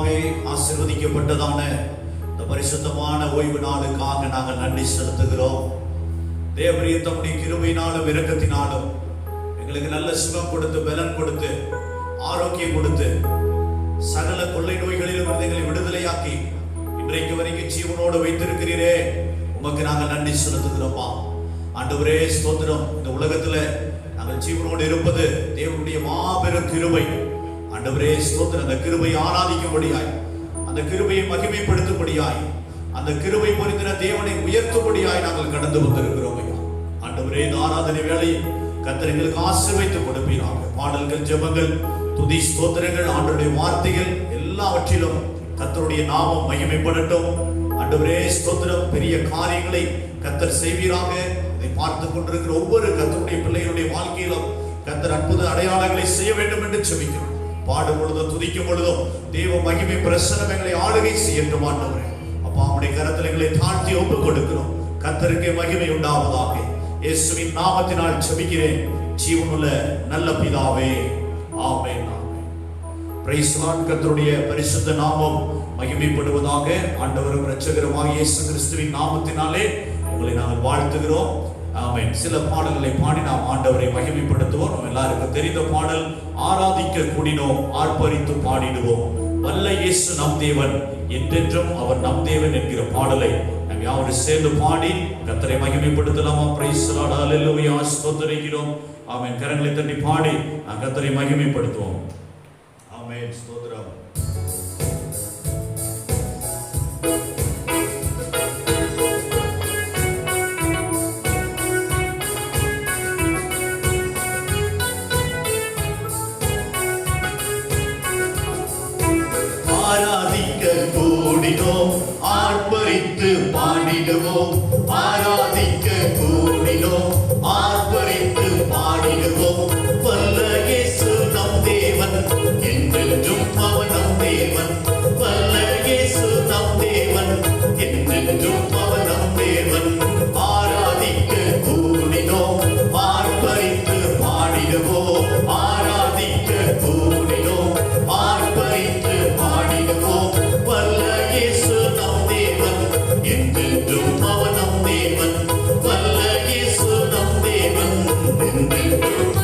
கர்த்தாவே, ஆசீர்வதிக்கப்பட்டதான இந்த பரிசுத்தமான ஓய்வு நாளுக்காக நாங்கள் நன்றி செலுத்துகிறோம். தேவரீர் தம்முடைய கிருபையினாலும் இரக்கத்தினாலும் எங்களுக்கு நல்ல சுகம் கொடுத்து, பலன் கொடுத்து, ஆரோக்கியம் கொடுத்து, சகல கொள்ளை நோய்களிலும் எங்களை விடுதலையாக்கி இன்றைக்கு வரைக்கும் ஜீவனோடு வைத்திருக்கிறீரே, உமக்கு நாங்கள் நன்றி செலுத்துகிறோமா. ஆண்டவரே ஸ்தோத்திரம். இந்த உலகத்துல நாங்கள் ஜீவனோடு இருப்பது தேவனுடைய மாபெரும் கிருபை. ஆண்டவரே ஸ்தோத்திரம். அந்த கிருபையை ஆராதிக்கும்படியாய், அந்த கிருபையை மகிமைப்படுத்தும்படியாய், அந்த கிருபை பொருந்தின தேவனை உயர்த்தும்படியாய் நாங்கள் கடந்து வந்திருக்கிறோம். ஆண்டவரே, இந்த ஆராதனை வேளையை கர்த்தர் எங்களுக்கு ஆசீர்வதித்து கொடுப்பீராக. பாடல்கள், ஜெபங்கள், துதி, ஸ்தோத்திரங்கள், ஆண்டவருடைய வார்த்தைகள் எல்லாவற்றிலும் கர்த்தருடைய நாமம் மகிமைப்படட்டும். ஆண்டவரே ஸ்தோத்திரம். பெரிய காரியங்களை கர்த்தர் செய்வீராக. இதை பார்த்து கொண்டிருக்கிற ஒவ்வொரு கர்த்தருடைய பிள்ளைகளுடைய வாழ்க்கையிலும் கர்த்தர் அற்புத அடையாளங்களை செய்ய வேண்டும் என்று செபிக்கிறோம். பாடும் பொழுதும் துதிக்கும் பொழுதும் தேவ மகிமை பிரசன்னம் எங்களை ஆளுகை செய்யட்டும். ஆண்டவரே அப்பா, அவருடைய கரத்தில் எங்களை தாழ்த்தி ஒப்புக் கொடுக்கிறோம். கர்த்தருக்கே மகிமை உண்டாவதாக. இயேசுவின் நாமத்தினால் செபிக்கிறேன் ஜீவனுள்ள நல்ல பிதாவே, ஆமென். Price Lord. கர்த்தருடைய பரிசுத்த நாமம் மகிமைப்படுவதாக. ஆண்டவரும் இரட்சகருமாகிய இயேசு கிறிஸ்துவின் நாமத்தினாலே உங்களை நாங்கள் வாழ்த்துகிறோம். ஆமென். சில பாடல்களை பாடி நாம் ஆண்டவரை மகிமைப்படுத்துவோம். நம்ம எல்லாருக்கும் தெரிந்த பாடல், ஆராதிக்க கூடினோம், ஆர்ப்பரித்து பாடிடுவோம், வல்ல இயேசு நம் தேவன், என்றென்றும் அவர் நம் தேவன் என்கிற பாடலை நாம் யாவரும் சேர்ந்து பாடி கர்த்தரை மகிமைப்படுத்தலாமா? Price Lord. ஹல்லேலூயா. ஸ்தோத்திரிக்கிறோம். ஆமென். கரங்களை தட்டி பாடி நாம் கர்த்தரை மகிமைப்படுத்துவோம். ஆமென். ஸ்தோத்திரம். ஆராதிக்க கூடினோம், ஆர்ப்பரித்து பாடிடுவோம். ஆராதிக்க கூடினோம், ஆர்ப்பரித்து பாடிடுவோம். வல்ல இயேசு நம் தேவன், என்றென்றும் அவர் நம் தேவன். வல்ல இயேசு நம் தேவன், என்றென்றும் அவர் நம் தேவன். ஆராதிக்க கூடினோம், ஆர்ப்பரித்து பாடிடுவோம். ஆராதிக்க கூடினோம், ஆர்ப்பரித்து பாடிடுவோம். வல்ல இயேசு நம் தேவன், என்றென்றும் அவர் நம் தேவன். வல்ல இயேசு நம் தேவன், என்றென்றும்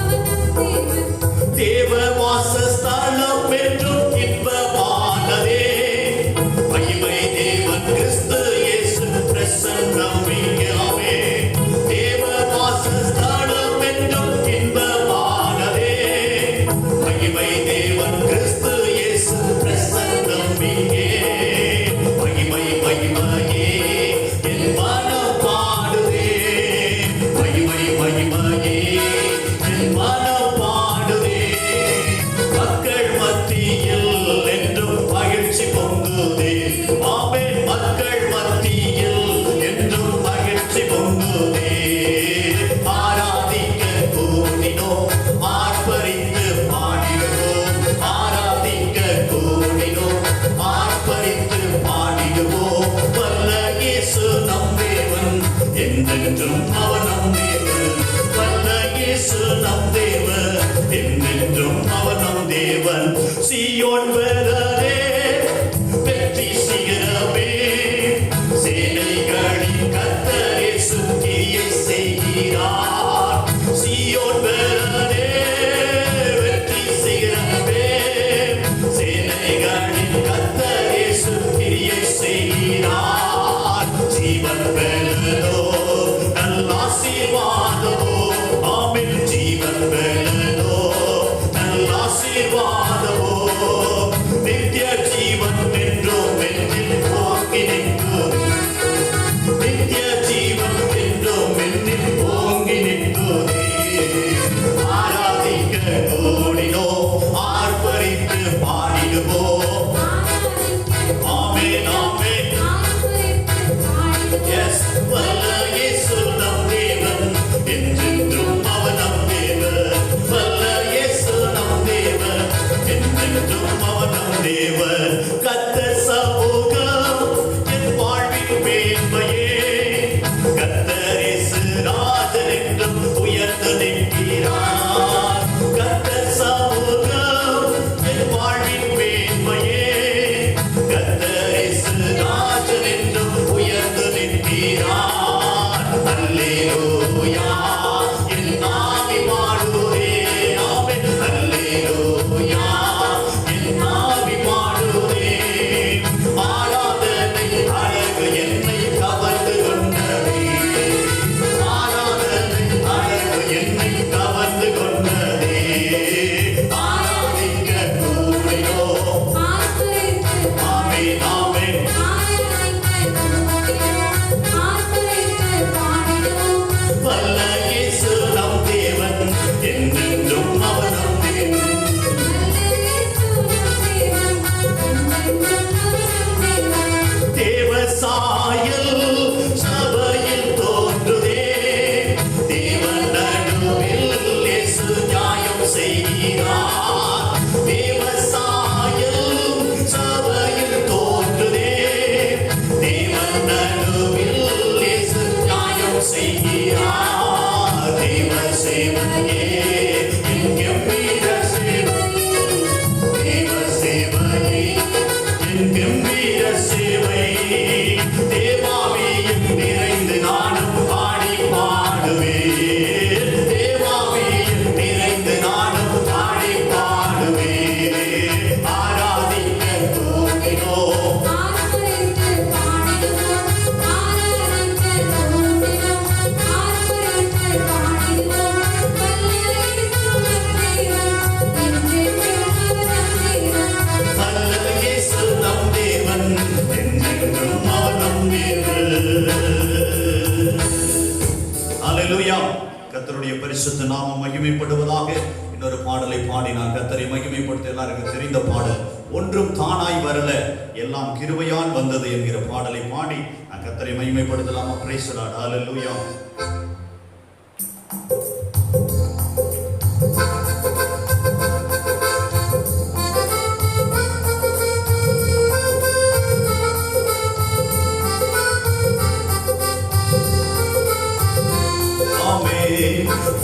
தேவ வாசஸ்தலம் என்றும் இன்பமானதே. மகிமை தேவன் கிறிஸ்து இயேசு பிரசன்னம் இங்கே. தேவ வாசஸ்தலம் என்றும் இன்பமானதே. மகிமை தேவன் கிறிஸ்து இயேசு பிரசன்னம் இங்கே. மகிமை மகிமையே என் மனம் பாடுதே. மகிமை மகிமையே என் மனம் பாடுதே. மக்கள் மத்தியில் என்றும் மகிழ்ச்சி பொங்குதே. ஆமென். மக்கள் மத்தியில் என்றும் மகிழ்ச்சி பொங்குதே. ஆராதிக்க கூடினோம், ஆர்ப்பரித்து பாடிடுவோம். ஆராதிக்க கூடினோம், ஆர்ப்பரித்து பாடிடுவோம். வல்ல இயேசு நம் தேவன், என்றென்றும் அவர் நம் தேவன். வல்ல இயேசு நம் தேவன், என்றென்றும் அவர் நம் தேவன். சீயோன் வேலரே, வெற்றி சிகரமே, சேனைகளின் கர்த்தர் இயேசு கிரியை செய்கிறார். சீயோன் வேலரே, வெற்றி சிகரமே, சேனைகளின் கர்த்தர் இயேசு கிரியை செய்கிறார். ஜீவன் வேலனோ, நல்லாசீர்வாதமோ. ஆமென். ஜீவன் வேலனோ, நல்லாசீர்வாதமோ. நித்திய ஜீவன் என்றும் என்னில் ஓங்கி நிற்கும். நித்திய ஜீவன் என்றும் என்னில் ஓங்கி நிற்குதே. ஆராதிக்க கூடினோம், ஆர்ப்பரித்து பாடிடுவோம். ஆமென். ஆமென். எஸ். வல்ல இயேசு நம் தேவன், கர்த்தருடைய பரிசுத்த நாமம் மகிமைப்படுவதாக. இன்னொரு பாடலை பாடி நான் கர்த்தரை மகிமைப்படுத்த எல்லாருக்கும் தெரிந்த பாடல், ஒன்றும் தானாய் வரல எல்லாம் கிருபையால் வந்தது என்கிற பாடலை பாடி நான் கர்த்தரை மகிமைப்படுத்தலாமா? Price the Lord. ஹல்லேலூயா.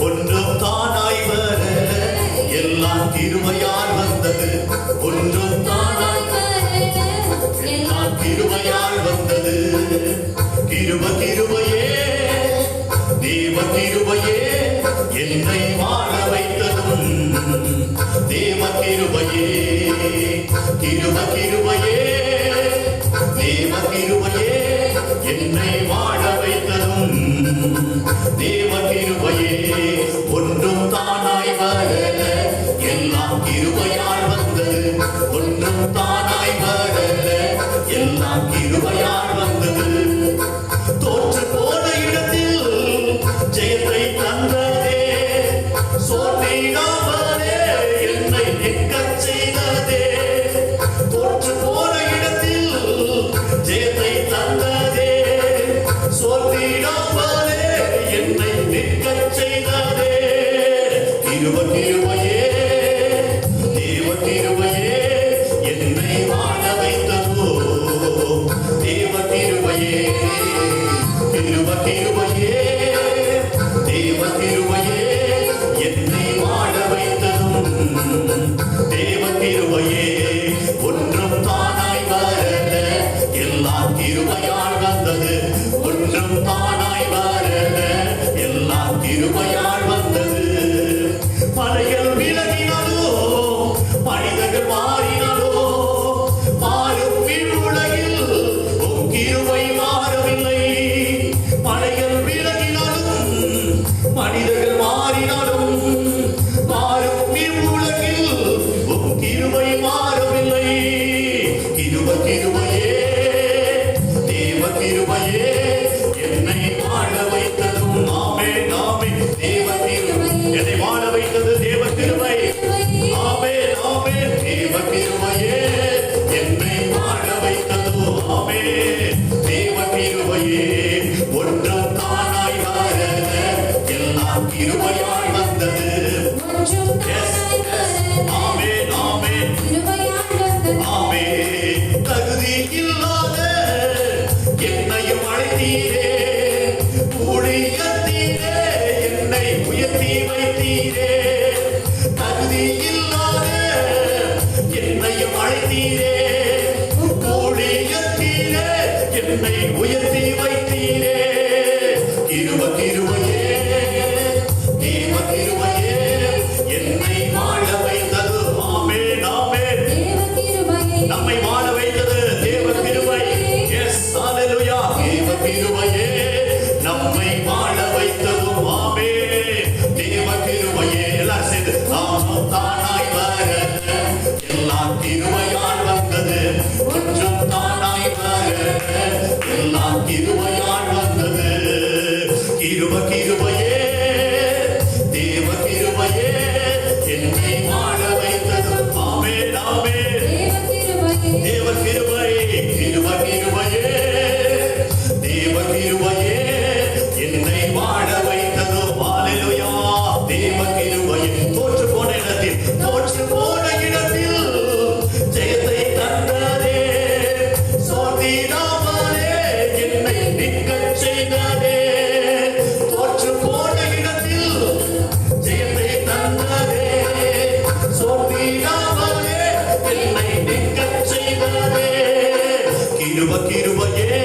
ஒன்றும் தானாய் வரல எல்லாம் கிருபையால் வந்தது. ஒன்றும் தானாய் வரல எல்லாம் கிருபையால் வந்தது. கிருபையே தேவ கிருபையே என்னை வாழ வைத்ததும். தேவ கிருபையே கிருபையே தேவ கிருபையே என்னை வாழ வைத்ததும். தேவ கிருபையே ஒன்றும் தானாய் வரல எல்லாம் கிருபையால் வந்தது. ஒன்றும் தானாய் வரல எல்லாம் கிருபையால் வந்தது. தோற்று போன இடத்தில் ஜெயத்தை தந்ததே, சோர்ந்திடாமலே என்னை நிற்கச் செய்ததே. தோற்று போன இடத்தில் ஜெயத்தை தந்ததே, சோர்ந்திடாமலே என்னை நிற்கச் செய்ததே. கிருபையே தேவ கிருபையே என்னை வாழ வைத்ததோ. தேவ கிருபையே கிருபையே தேவ கிருபையே என்னை வாழ வைத்ததும். தேவ கிருபையே ஒன்றும் தானாய் வரல எல்லாம் கிருபையால் வந்தது. ஒன்றும் தானாய் வரல எல்லாம் கிருபையால் வந்தது. மலைகள் விலகினாலோ மனிதர்கள் மாறினாலோ மாறும் உலகில் உன் கிருபை மாறவில்லை. மலைகள் விலகினாலும் மனிதர்கள் மாறினாலும் மாறும் உலகில் உன் கிருபை மாறவில்லை. கிருபையே தேவ கிருபையே என்னை வாழ வைத்ததும். ஆமே ஆமே தேவ கிருபை என்னை வாழ வைத்தது. தேவ கிருபை ஆமே ஆமே தேவ கிருபையே என்னை வாழ வைத்ததோ. ஆமே தேவ கிருபையே ஒன்றும் தானாய் வரல எல்லாம் கிருபையால் வந்தது. ஆமே ஆமே ஆமே தகுதி இல்லாத என்னையும் அழைத்தீரே, ஊழியத்தீரே என்னை உயர்த்தி வைத்தீரே. தகுதி இல்லாத என்னையும் அழைத்தீரே, ஊழியத்தீரே என்னை உயர்த்தி வைத்தீரே. கிருபையே தேவ கிருபையே என்னை வாழ வைத்தது. ஆமே நாமே நம்மை வாழ வைத்தது தேவ கிருபை. எஸ் ஹல்லேலூயா. தேவ கிருபையே நம்மை வாழ வைத்ததும். ஆமே தேவ கிருபையே எல்லாரும் சேர்ந்து நாமும் தானாய் வரல எல்லாம் கிருபையால் வந்தது. ஒன்றும் தானாய் வரல எல்லாம் கிருபையால் வந்தது. கிருபையே தேவ கிருபையே என்னை வாழ வைத்ததும். ஆமே நாமே தேவ கிருபை கிருபையே தேவ கிருபையே என்னை வாழ வைத்ததோ. ஹல்லேலூயா. தேவ கிருபையே தோற்று போன இடத்தில் ஜெயத்தை தந்ததே, சோர்ந்திடாமலே என்னை நிற்கச் செய்ததே. தோற்று போன இடத்தில் ஜெயத்தை தந்ததே, சோர்ந்திடாமலே என்னை நிற்கச் செய்ததே. கிருபையே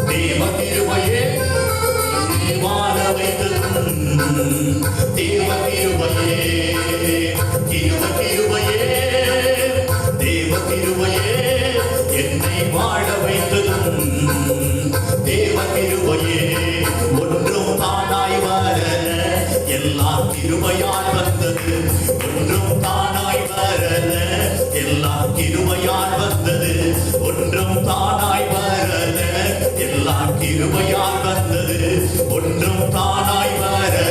தேவ கிருபையே என்னை வாழ வைத்ததும். தேவ கிருபையே கிருபையே தேவ கிருபையே என்னை வாழ வைத்ததும். தேவ கிருபையே ஒன்றும் தானாய் வரல எல்லாம் கிருபையால் வந்தது. ஒன்றும் தானாய் வரல எல்லாம் கிருபையால் வந்தது. ஒன்றும் தானாய் வரல எல்லாம் கிருபையால் வந்தது. ஒன்றும் தானாய் வரல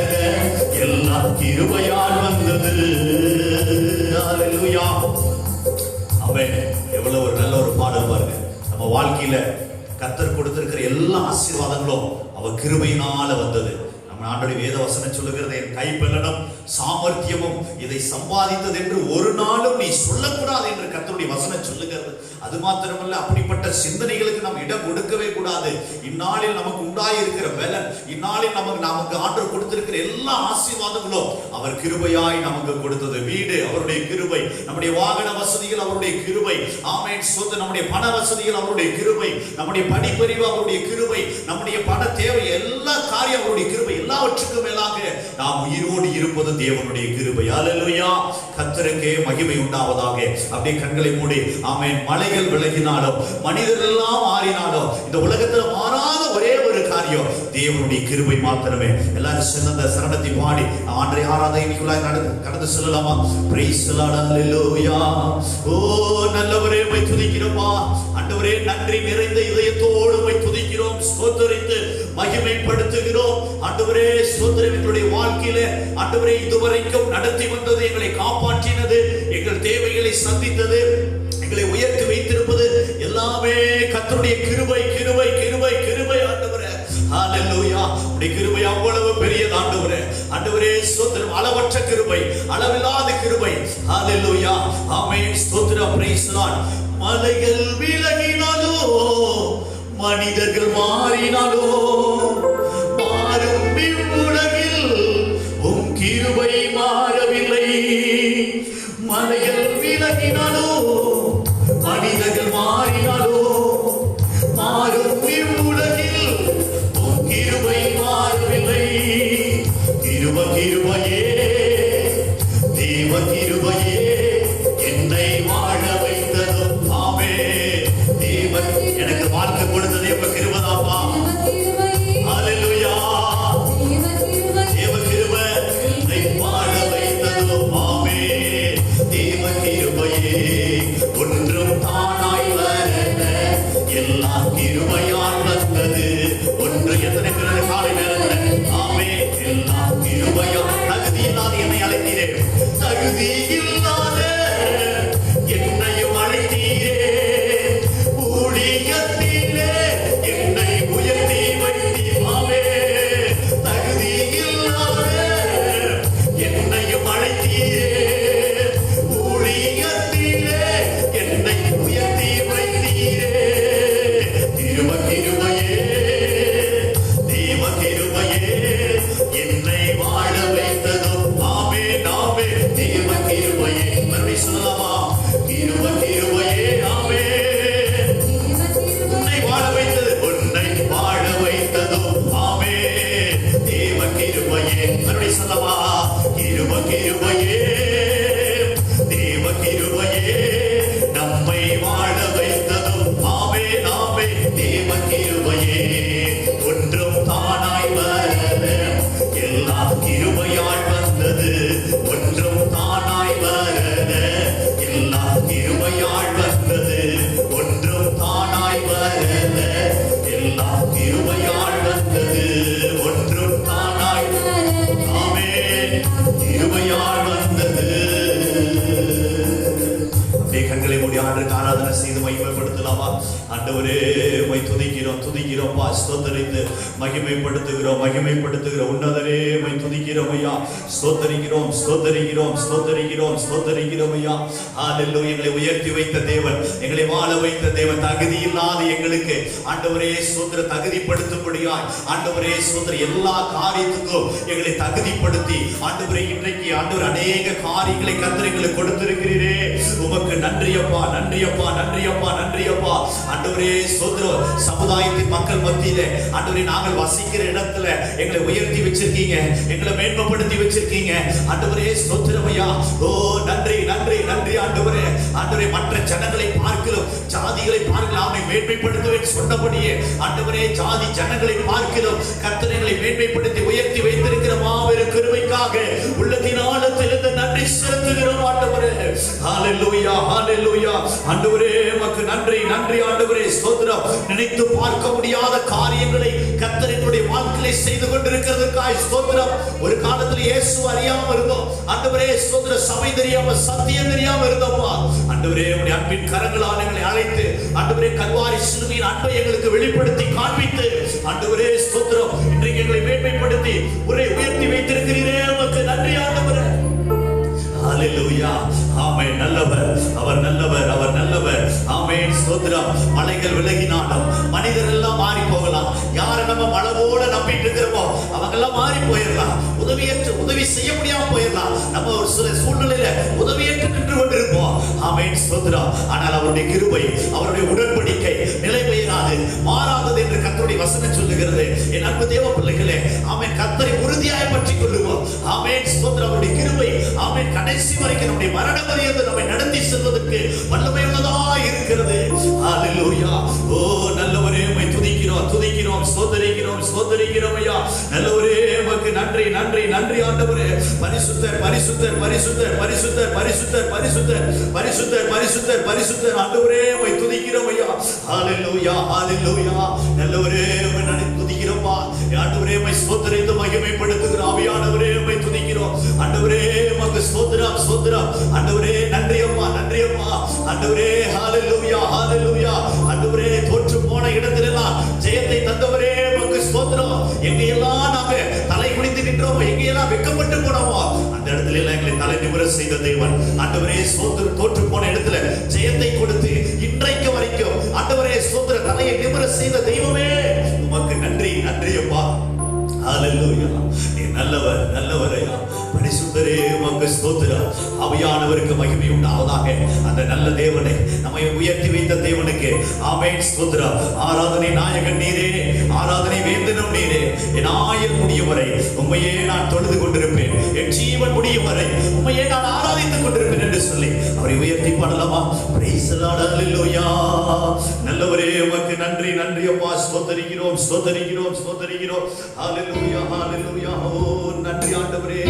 கர்த்தர் கொடுத்திருக்கிற எல்லா ஆசீர்வாதங்களும் அவர் கிருபையினால வந்தது. நம்ம ஆண்டவருடைய வேத வசனம் சொல்லுகிறது, என் கைப்பலனும் சாமர்த்தியமும் இதை சம்பாதித்தது என்று ஒரு நாளும் நீ சொல்லக்கூடாது என்று கர்த்தருடைய வசனம் சொல்லுகிறது. அது மாத்திரமல்ல, அப்படிப்பட்ட சிந்தனைகளுக்கு நாம் இடம் கொடுக்கவே கூடாது. இந்நாளில் நமக்கு உண்டாயிருக்கிற பலன், இந்நாளில் நமக்கு ஆண்டவர் கொடுத்திருக்கிற எல்லா ஆசீர்வாதங்களும் அவர் கிருபையாய் நமக்கு கொடுத்தது. வீடு அவருடைய கிருபை, நம்முடைய வாகன வசதிகள் அவருடைய கிருபை, ஆமென் சொத்து, நம்முடைய பண வசதிகள் அவருடைய கிருபை, நம்முடைய படிப்பறிவு அவருடைய கிருபை, நம்முடைய பண தேவை எல்லா காரியம் அவருடைய கிருபை. எல்லாவற்றுக்கும் மேலாக நாம் உயிரோடு இருப்பது தேவனுடைய கிருபை. அல்லேலூயா, கர்த்தருக்கே மகிமை உண்டாவதாக. அப்படியே கண்களை மூடி ஆமென். மலைகள் விலகினாலும் மனிதர்கள் எல்லாம் மாறினாலும் இந்த உலகத்தில் மாறாத ஒரே ஒரு காரியம் தேவனுடைய கிருபை மாத்திரமே. எல்லாரும் சிறந்த சரணத்தை பாடி ஆண்டவரை ஆராதனைக்குள்ளாய் கடந்து செல்லலாமா? பிரைஸ் தி லார்ட், அல்லேலூயா. ஓ நல்லவரே, உம்மை துதிக்கிறோமா ஆண்டவரே. நன்றி நிறைந்த இதயத்தோடு உம்மை துதிக்கிறோம், ஸ்தோத்திரித்து மகிமைப்படுத்துகிறோம் ஆண்டவரே. ஸ்தோத்திரம். எங்களுடைய வாழ்க்கையிலே ஆண்டவரே இதுவரைக்கும் நடத்தி வந்தது, எங்களை காப்பாற்றினது, எங்கள் தேவைகளை சந்தித்தது, எங்களை உயர்த்தி வைத்திருப்பது எல்லாமே கர்த்தருடைய கிருபை, கிருபை, கிருபை, கிருபை ஆண்டவரே. ஹalleluya. உம்முடைய கிருபை அவ்வளவு பெரியது ஆண்டவரே. ஆண்டவரே ஸ்தோத்திரம். அளவற்ற கிருபை, அளவில்லாத கிருபை. ஹalleluya. ஆமென். ஸ்தோத்திரம். Price the Lord. மலைகள் விலகினாலோ மனிதர்கள் மாறினாலோ மாறும் இவ்வுலகில் உம் கிருபை மாறவில்லை. மலைகள் விலகினாலோ மனிதர்கள் மாறினாலோ மாறும் இவ்வுலகில் உம் கிருபை மாறவில்லை. கிருப கிருபையே, தேவ கிருபையே என்னை வாழ வைத்ததும் ஆமென். தேவன் எனக்கு வாழ்க்கை கொடுத்தது எப்ப கிருபைதாப்பா. ஹalleluya. தேவ கிருபை என்னை வாழ வைத்ததும் ஆமென். தேவ கிருபையே ஒன்றும் தானாய் வரல, எல்லாம் கிருபையால் வந்தது. ஒன்று எத்தனை பேர் காலை நேரத்தில் ஆமென். எல்லாம் கிருபையால். தகுதி இல்லாத என்னை அழைத்தீரே, தகுதி இல்லாத என்னையும் அழைத்தீரே, ஊழியத்திலே என்னை உயர்த்தி வைத்தீர். ஆமென். தகுதி இல்லாத என்னையும் அழைத்தீரே, ஊழியத்திலே என்னை உயர்த்தி வைத்தீரே. கிருப கிருபையே, தேவ கிருபையே என்னை வாழ வைத்ததும் ஆமென், ஆமென். தேவ கிருபையே. மறுபடியும் சொல்லலாமா? கிருப கிருபையே ஆமென். உன்னை வாழ வைத்தது, உன்னை வாழ வைத்ததும் ஆமென். தேவ கிருபையே. மறுபடியும் சொல்லலாமா? கிருப கிருபையே, தேவ கிருபையே நம்மை வாழ வைத்ததும் ஆமென், ஆமென். தேவ கிருபையே ஒன்றும் தானாய் வரல, எல்லாம் கிருபையால் வந்தது. ஒன்றும் தானாய் வரல, எல்லாம் கிருபையால் வந்தது. ஒன்றும் தானாய் வரல, எல்லாம் கிருபையால் வந்தது. ஒன்றும் தானாய் ஆமென், கிருபையால் வந்தது. கண்களை மூடி ஆண்டவருக்கு ஆராதனை செய்து மகிமைப்படுத்தலாமா? ஆண்டவரே உம்மை துதிக்கிறோம், துதிக்கிறோம்ப்பா. ஸ்தோத்திரித்து மகிமைப்படுத்துகிறோம், மகிமைப்படுத்துகிறோம். உன்னதரே உம்மை துதிக்கிறோம் ஐயா. ஸ்தோத்திரிக்கிறோம், ஸ்தோத்திரிக்கிறோம், ஸ்தோத்திரிக்கிறோம், ஸ்தோத்திரிக்கிறோம் ஐயா. ஹalleluya. எங்களை உயர்த்தி வைத்த தேவன், எங்களை வாழ வைத்த தேவன், தகுதி இல்லாத எங்களுக்கு ஆண்டவரே ஸ்தோத்திர தகுதிப்படுத்தும்படியாய் ஆண்டவரே ஸ்தோத்திர எல்லா காரியத்துக்கும் எங்களை தகுதிப்படுத்தி ஆண்டவரே இன்றைக்கு ஆண்டவர் அநேக காரியங்களை கர்த்தர் எங்களுக்கு கொடுத்திருக்கிறீரே. உமக்கு நன்றியப்பா, நன்றியப்பா, நன்றியப்பா, நன்றியப்பா. ஆண்டவரே ஸ்தோத்திரம். சமுதாயத்தின் மக்கள் மத்தியிலே ஆண்டவரே நாங்கள் வசிக்கிற இடத்துல எங்களை உயர்த்தி வச்சிருக்கீங்க, எங்களை மேன்மைப்படுத்தி வச்சிருக்கீங்க ஆண்டவரே. ஸ்தோத்திரம் ஐயா. ஓ நன்றி, நன்றி, நன்றி ஆண்டவரே. ஆண்டவரே மற்ற ஜனங்களை பார்க்கிறோம், ஜாதிகளை பார்க்கலாம் அவனை மேன்மைப்படுத்துவேன் சொன்னபடியே ஆண்டவரே ஜாதி ஜனங்களை பார்க்கிறோம் கர்த்தர் எங்களை மேன்மைப்படுத்தி உயர்த்தி வைத்திருக்கிற மாபெரும் கிருபைக்காக உள்ளத்தினாலத்திலிருந்து நன்றி செலுத்துகிறோம் ஆண்டவரே. ஹalleluya, ஹalleluya. ஆண்டவரே உமக்கு நன்றி, நன்றி ஆண்டவரே. ஸ்தோத்திரம். நினைத்து பார்க்க முடியாத முடியாத காரியங்களை கர்த்தர் என்னுடைய வாழ்க்கையிலே செய்து கொண்டிருக்கிறதற்காய் ஸ்தோத்திரம். ஒரு காலத்தில் இயேசு அறியாம இருந்தோம் ஆண்டவரே, ஸ்தோத்திர. சபை தெரியாம, சத்தியம் தெரியாம இருந்தோம்ப்பா ஆண்டவரே. உம்முடைய அன்பின் கரங்களால் எங்களை அழைத்து ஆண்டவரே, கல்வாரி சிலுவையின் அன்பை எங்களுக்கு வெளிப்படுத்தி காண்பித்து ஆண்டவரே, ஸ்தோத்திரம். இன்றைக்கு எங்களை மேன்மைப்படுத்தி உரை உயர்த்தி வைத்திருக்கிறீரே, உமக்கு நன்றி ஆண்டவரே. ஹalleluya. ஆமென். நல்லவர், அவர் நல்லவர், அவர் நல்லவர். ஆமென். ஸ்தோத்திரம். மலைகள் விலகினாலும் மனிதர் எல்லாம் மாறி போகலாம். யாரை நம்ம மலை போல நம்பிட்டு இருக்கிறோமோ அவங்க எல்லாம் மாறி போயிடலாம். உதவி செய்ய முடியாம போயிடலாம். நம்ம ஒரு சில சூழ்நிலையில உதவியற்று நின்று கொண்டிருப்போம். ஆமென். ஸ்தோத்திரம். ஆனால் அவருடைய கிருபை, அவருடைய உடன்படிக்கை நிலை பெயராது, மாறாதது என்று கர்த்தருடைய வசனம் சொல்லுகிறது. என் அன்பு தேவ பிள்ளைகளே, ஆமென். கர்த்தரை உறுதியாய் பற்றிக் கொள்ளுவோம். ஆமென். ஸ்தோத்திரம். அவருடைய கிருபை, ஆமென், கடைசி வரைக்கும் நம்முடைய மரண பரியந்த நம்மை நடத்தி செல்வதற்கு வல்லமை உள்ளதாய் இருக்கிறது. ஹalleluya. ஓ நல்லவரே, உம்மை துதிக்கிறோம், துதிக்கிறோம், ஸ்தோத்திரிக்கிறோம், ஸ்தோத்திரிக்கிறோம் ஐயா. நல்லவரே, உமக்கு நன்றி, நன்றி, நன்றி ஆண்டவரே. பரிசுத்தர், பரிசுத்தர், பரிசுத்தர், பரிசுத்தர், பரிசுத்தர், பரிசுத்தர், பரிசுத்தர், பரிசுத்தர், பரிசுத்தர் ஆண்டவரே, உம்மை துதிக்கிறோம் ஐயா. ஹalleluya, ஹalleluya. நல்லவரே, உம்மை நான் துதிக்கிறோம்ப்பா ஆண்டவரே. உம்மை ஸ்தோத்திரித்து மகிமைப்படுத்துகிறோம். ஆவியானவரே, உம்மை துதிக்கிறோம் ஆண்டவரே. உமக்கு ஸ்தோத்திரம், ஸ்தோத்திரம் ஆண்டவரே. நன்றி அப்பா, நன்றி அப்பா ஆண்டவரே. ஹalleluya, ஹalleluya ஆண்டவரே. தோற்று போன இடத்திலெல்லாம் ஜெயத்தை தந்தவரே, உமக்கு ஸ்தோத்திரம். எங்கெல்லாம் நாங்க தலை குனிந்து நின்றோமோ, எங்கெல்லாம் வெட்கப்பட்டு போனோமோ அந்த இடத்துல எல்லாம் எங்களை தலை நிமிர செய்த தேவன் ஆண்டவரே. ஸ்தோத்திரம். தோற்று போன இடத்துல ஜெயத்தை கொடுத்து இன்றைக்கு வரைக்கும் ஆண்டவரே, ஸ்தோத்திர, தலையை நிமிர செய்த தெய்வமே, உமக்கு நன்றி, நன்றி அப்பா. ஹalleluya. நீ நல்லவர், நல்லவர் ஐயா. பரிசுத்தரே, உமக்கு ஸ்தோத்திரம். ஆவியானவருக்கு மகிமை உண்டாவதாக. அந்த நல்ல தேவனை, நம்மை உயர்த்தி வைத்த தேவனுக்கு ஆமென், ஸ்தோத்திரம். ஆராதனை நாயகன் நீரே, ஆராதனை வேந்தனும் நீரே. என் ஆயுள் முடியும் வரை உம்மையே நான் தொழுது கொண்டிருப்பேன். என் ஜீவன் முடியும் வரை உம்மையே நான் ஆராதித்துக் கொண்டிருப்பேன் என்று சொல்லி அவரை உயர்த்தி பாடலாமா? Praise the lord. ஹalleluya. நல்லவரே, உமக்கு நன்றி, நன்றி அப்பா. ஸ்தோத்திரிக்கிறோம், ஸ்தோத்திரிக்கிறோம், ஸ்தோத்திரிக்கிறோம். ஹalleluya, ஹalleluya. ஓ நன்றி ஆண்டவரே.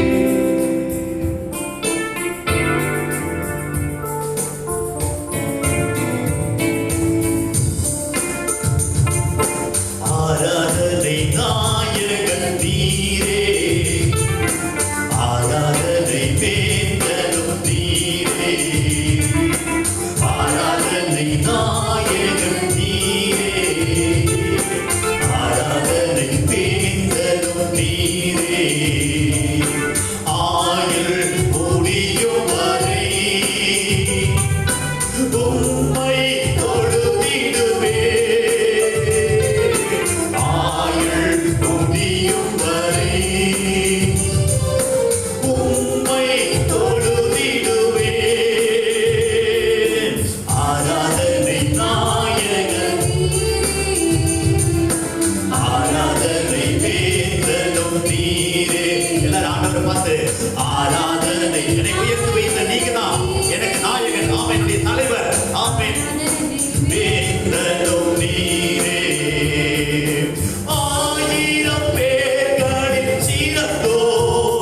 ஆராதனை நாயகன் நீரே, ஆராதனை வேந்தனும் நீரே. ஆராதனை நாயகன் நீரே, ஆராதனை வேந்தனும் நீரே. ஆயுள் முடியும் வரை உம்மை தொழுதிடுவே. ஆயுள் முடியும் வரை உம்மை தொழுதிடுவே. ஆராதனை நாயகன், ஆராதனை வேந்தனும் நீரே. எல்லாரும் ஆண்டவரை பார்த்து ஆராதனை. என்னை உயர்த்தி வைத்த நீங்க தான் எனக்கு நாயகன். ஆமென். என்னுடைய தலைவர். ஆமென். வேந்தனும் நீரே. ஆயிரம் பேர்களில் சிறந்தோர்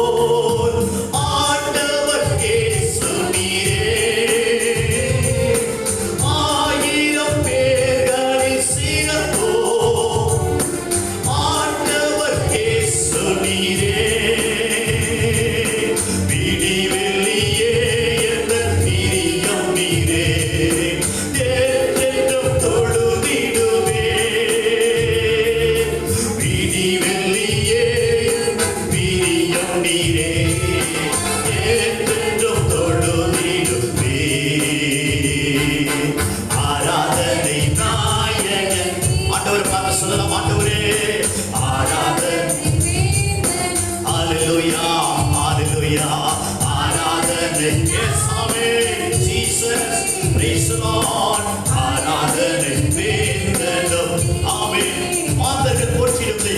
ஆண்டவர் இயேசு நீரே. ஆயிரம் பேர்களில் சிறந்தோர் ஆண்டவர் இயேசு நீரே. விடிவெள்ளியே எந்தன் பிரியம் நீரே. என்றென்றும் தொழுதிடுவே. விடிவெள்ளியே எந்தன் பிரியம் நீரே. என்றென்றும் தொழுதிடுவே. ஆராதனை நாயகன். ஆண்டவரை பார்த்து சொல்லலாம், ஆண்டவரே ஆராதனை. ஹalleluya, ஹalleluya. ஆராதனை இயேசுவே, ஜீசஸ். praise the Lord. ஆராதனை வேந்தனும். ஆமென். மாந்தர்கள் போற்றிடுவே.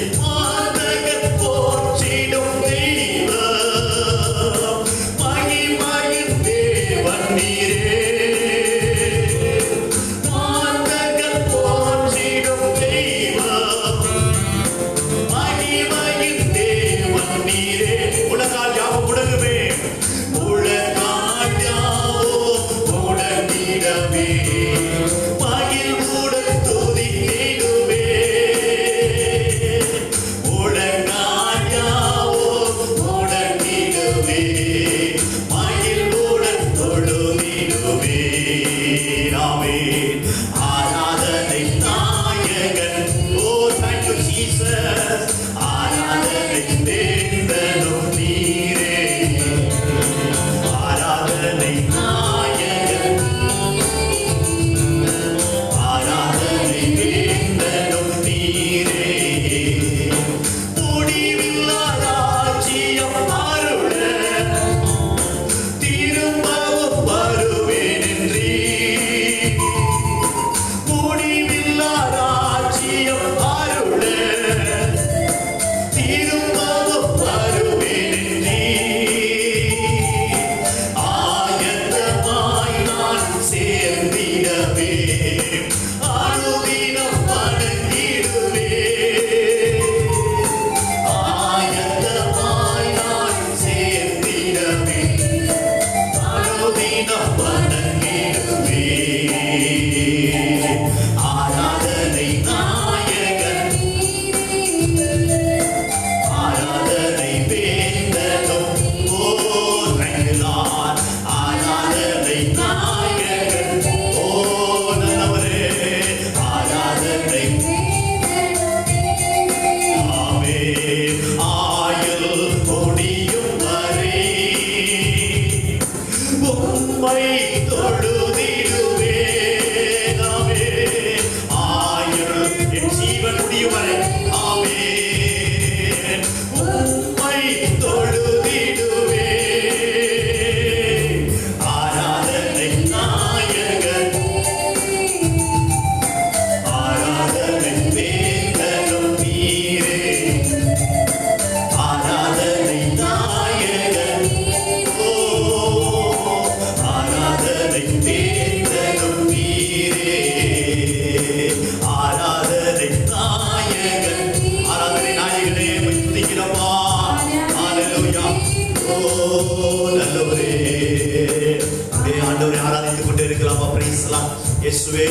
இயேசுவே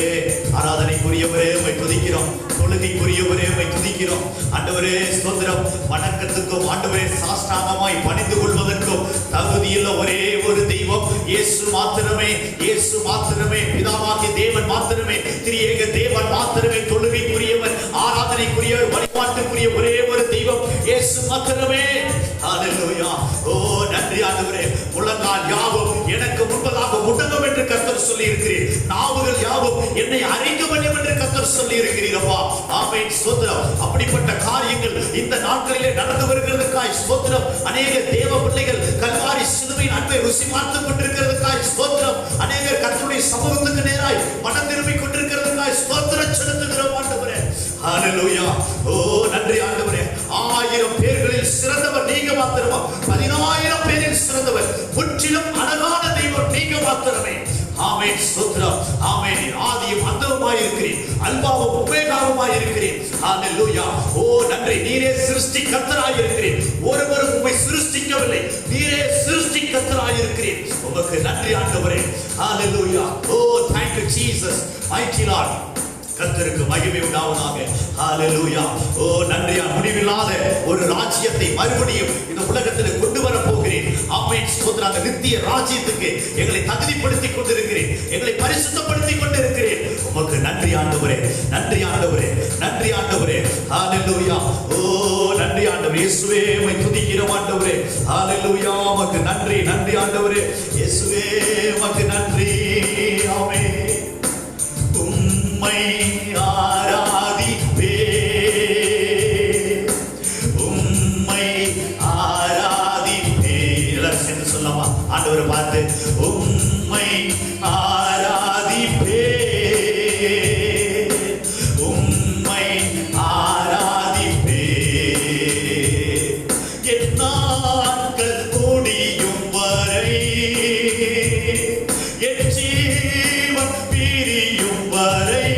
ஆராதனைக்குரியவரே உம்மை துதிக்கிறோம், தொழுகைக்குரியவரே உம்மை துதிக்கிறோம். ஆண்டவரே ஸ்தோத்திரம். வணக்கத்துக்கும் ஆண்டவரே சாஷ்டாங்கமாய் பணிந்து கொள்வதற்கும் தகுதியுள்ள ஒரே ஒரு தெய்வம் இயேசு மாத்திரமே, இயேசு மாத்திரமே, பிதாவாகிய தேவன் மாத்திரமே, திரியேக தேவன் மாத்திரமே, தொழுகைக்குரியவர், ஆராதனைக்குரியவர், வழிபாட்டுக்குரிய ஒரே ஒரு தெய்வம் இயேசு மாத்திரமே. ஹalleluya. ஓ நன்றி ஆண்டவரே. முழங்கால் யாவும் எனக்கு முன்பதாக முடங்கும் என்று கர்த்தர் சொல்லி இருக்கிறீர். நாவுகள் யாவும் என்னை அறிக்க வேண்டும் என்று கர்த்தர் சொல்லி இருக்கிறீர் அப்பா. ஆமென் ஸ்தோத்திரம். அப்படிப்பட்ட காரியங்கள் இந்த நாட்களிலே நடந்து வருகிறதுக்காய் ஸ்தோத்திரம். அநேக தேவ பிள்ளைகள் கல்வாரி சிலுவையின் அன்பை ருசி பார்த்துக் கொண்டிருக்கிறதுக்காய் ஸ்தோத்திரம். அநேகர் கர்த்தருடைய சமூகத்துக்கு நேராய் மனம் திரும்பிக் கொண்டிருக்கிறதுக்காய் ஸ்தோத்திரம் செலுத்துகிறோம் ஆண்டவரே. ஹalleluya. ஓ நன்றி ஆண்டவரே. 1000 பேர்களில் சிறந்தவர் நீங்க மாத்திரமா, 10000 பேரில் சிறந்தவர், முற்றிலும் அழகான தெய்வம் நீங்க மாத்திரமே. ஆமென் ஸ்தோத்திரம். ஆமென். ஆதியும் அந்தமுமாய் இருக்கிறீர், அல்பாவும் ஒமேகாவுமாய் இருக்கிறீர். ஹalleluya. ஓ நன்றி. நீரே சிருஷ்டி கர்த்தராய் இருக்கிறீர். ஒருவரும் உம்மை சிருஷ்டிக்கவில்லை, நீரே சிருஷ்டி கர்த்தராய் இருக்கிறீர். உமக்கு நன்றி ஆண்டவரே. ஹalleluya. ஓ thank you Jesus, mighty Lord. கர்த்தருக்கு மகிமை உண்டாவதாக. ஹalleluya. ஓ நன்றியா. முடிவில்லாத ஒரு ராஜ்யத்தை மறுபடியும் இந்த உலகத்தில் கொண்டு வர போகிறேன். ஆமென் ஸ்தோத்திரம். அந்த நித்திய ராஜ்யத்துக்கு எங்களை தகுதிப்படுத்திக் கொண்டிருக்கிறேன், எங்களை பரிசுத்தப்படுத்திக் கொண்டிருக்கிறேன். உமக்கு நன்றி ஆண்டவரே, நன்றி ஆண்டவரே, நன்றி ஆண்டவரே. ஹalleluya. ஓ நன்றி ஆண்டவரே. இயேசுவே உம்மை துதிக்கிறோம் ஆண்டவரே. ஹalleluya. உமக்கு நன்றி, நன்றி ஆண்டவரே. இயேசுவே உமக்கு நன்றி. ஆமென். உம்மை ஆராதிப்பே, உம்மை ஆராதிப்பே. எல்லாரும் சேர்ந்து சொல்லலாமா ஆண்டவரை பார்த்து? உம்மை ஆராதிப்பே, உம்மை ஆராதிப்பே. என் நாட்கள் முடியும் வரை, என் ஜீவன் பிரியும் வரை,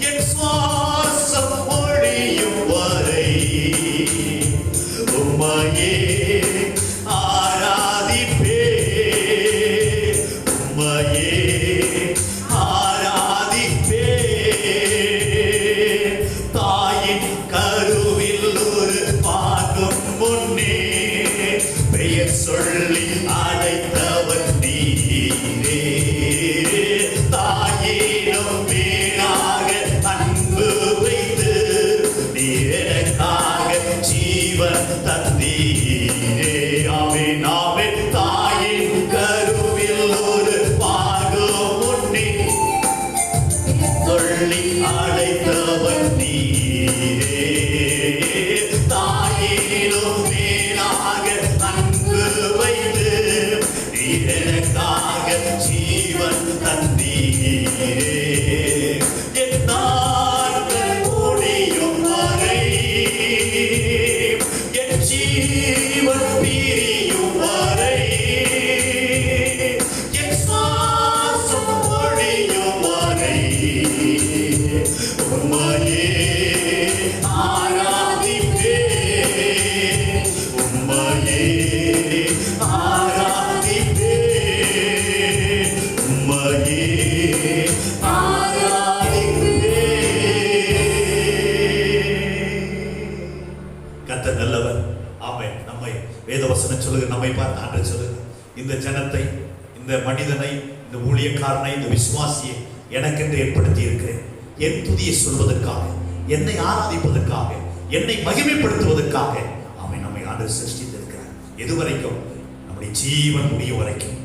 என் சுவாசம் ஒழியும் வரை உம்மையே ஆராதிப்பே, உம்மையே ஆராதிப்பே. தாயின் கருவில் ஒரு பாகம் முன்னே பெயர் சொல்லி அழைத்தவர் நீரே. தாயினும் மேலாக அன்பு வைத்து நீர் எனக்காக ஜீவன் தந்தீரே. ஆமென், ஆமென். தாயின் கருவில் ஒரு பாகம் முன்னே சொல்லி அழைத்தவர் நீரே. தாயினும் மேலாக அன்பு வைத்து நீர் எனக்காக ஜீவன் தந்தீரே. என் நாட்கள் முடியும் வரை, என் ஜீவன் பிரியும் வரை, என் சுவாசம் ஒழியும் வரை உம்மையே ஆராதிப்பே, உம்மையே ஆராதிப்பே, உம்மையே ஆராதிப்பே. கர்த்தர் நல்லவர். ஆமென். நம்மை வேதவசனம் சொல்லுங்க, நம்மை பார்த்து ஆண்டவர் சொல்லுங்க, இந்த ஜனத்தை, இந்த மனிதனை, இந்த ஊழியக்காரனை, இந்த விசுவாசியை எனக்கென்று ஏற்படுத்தி இருக்கிறேன். என் துதியை சொல்வதற்காக, என்னை ஆராதிப்பதற்காக, என்னை மகிமைப்படுத்துவதற்காக அவன் நம்மை ஆண்டவர் சிருஷ்டித்திருக்கிறார். எதுவரைக்கும்? நம்முடைய ஜீவன் முடியும் வரைக்கும்,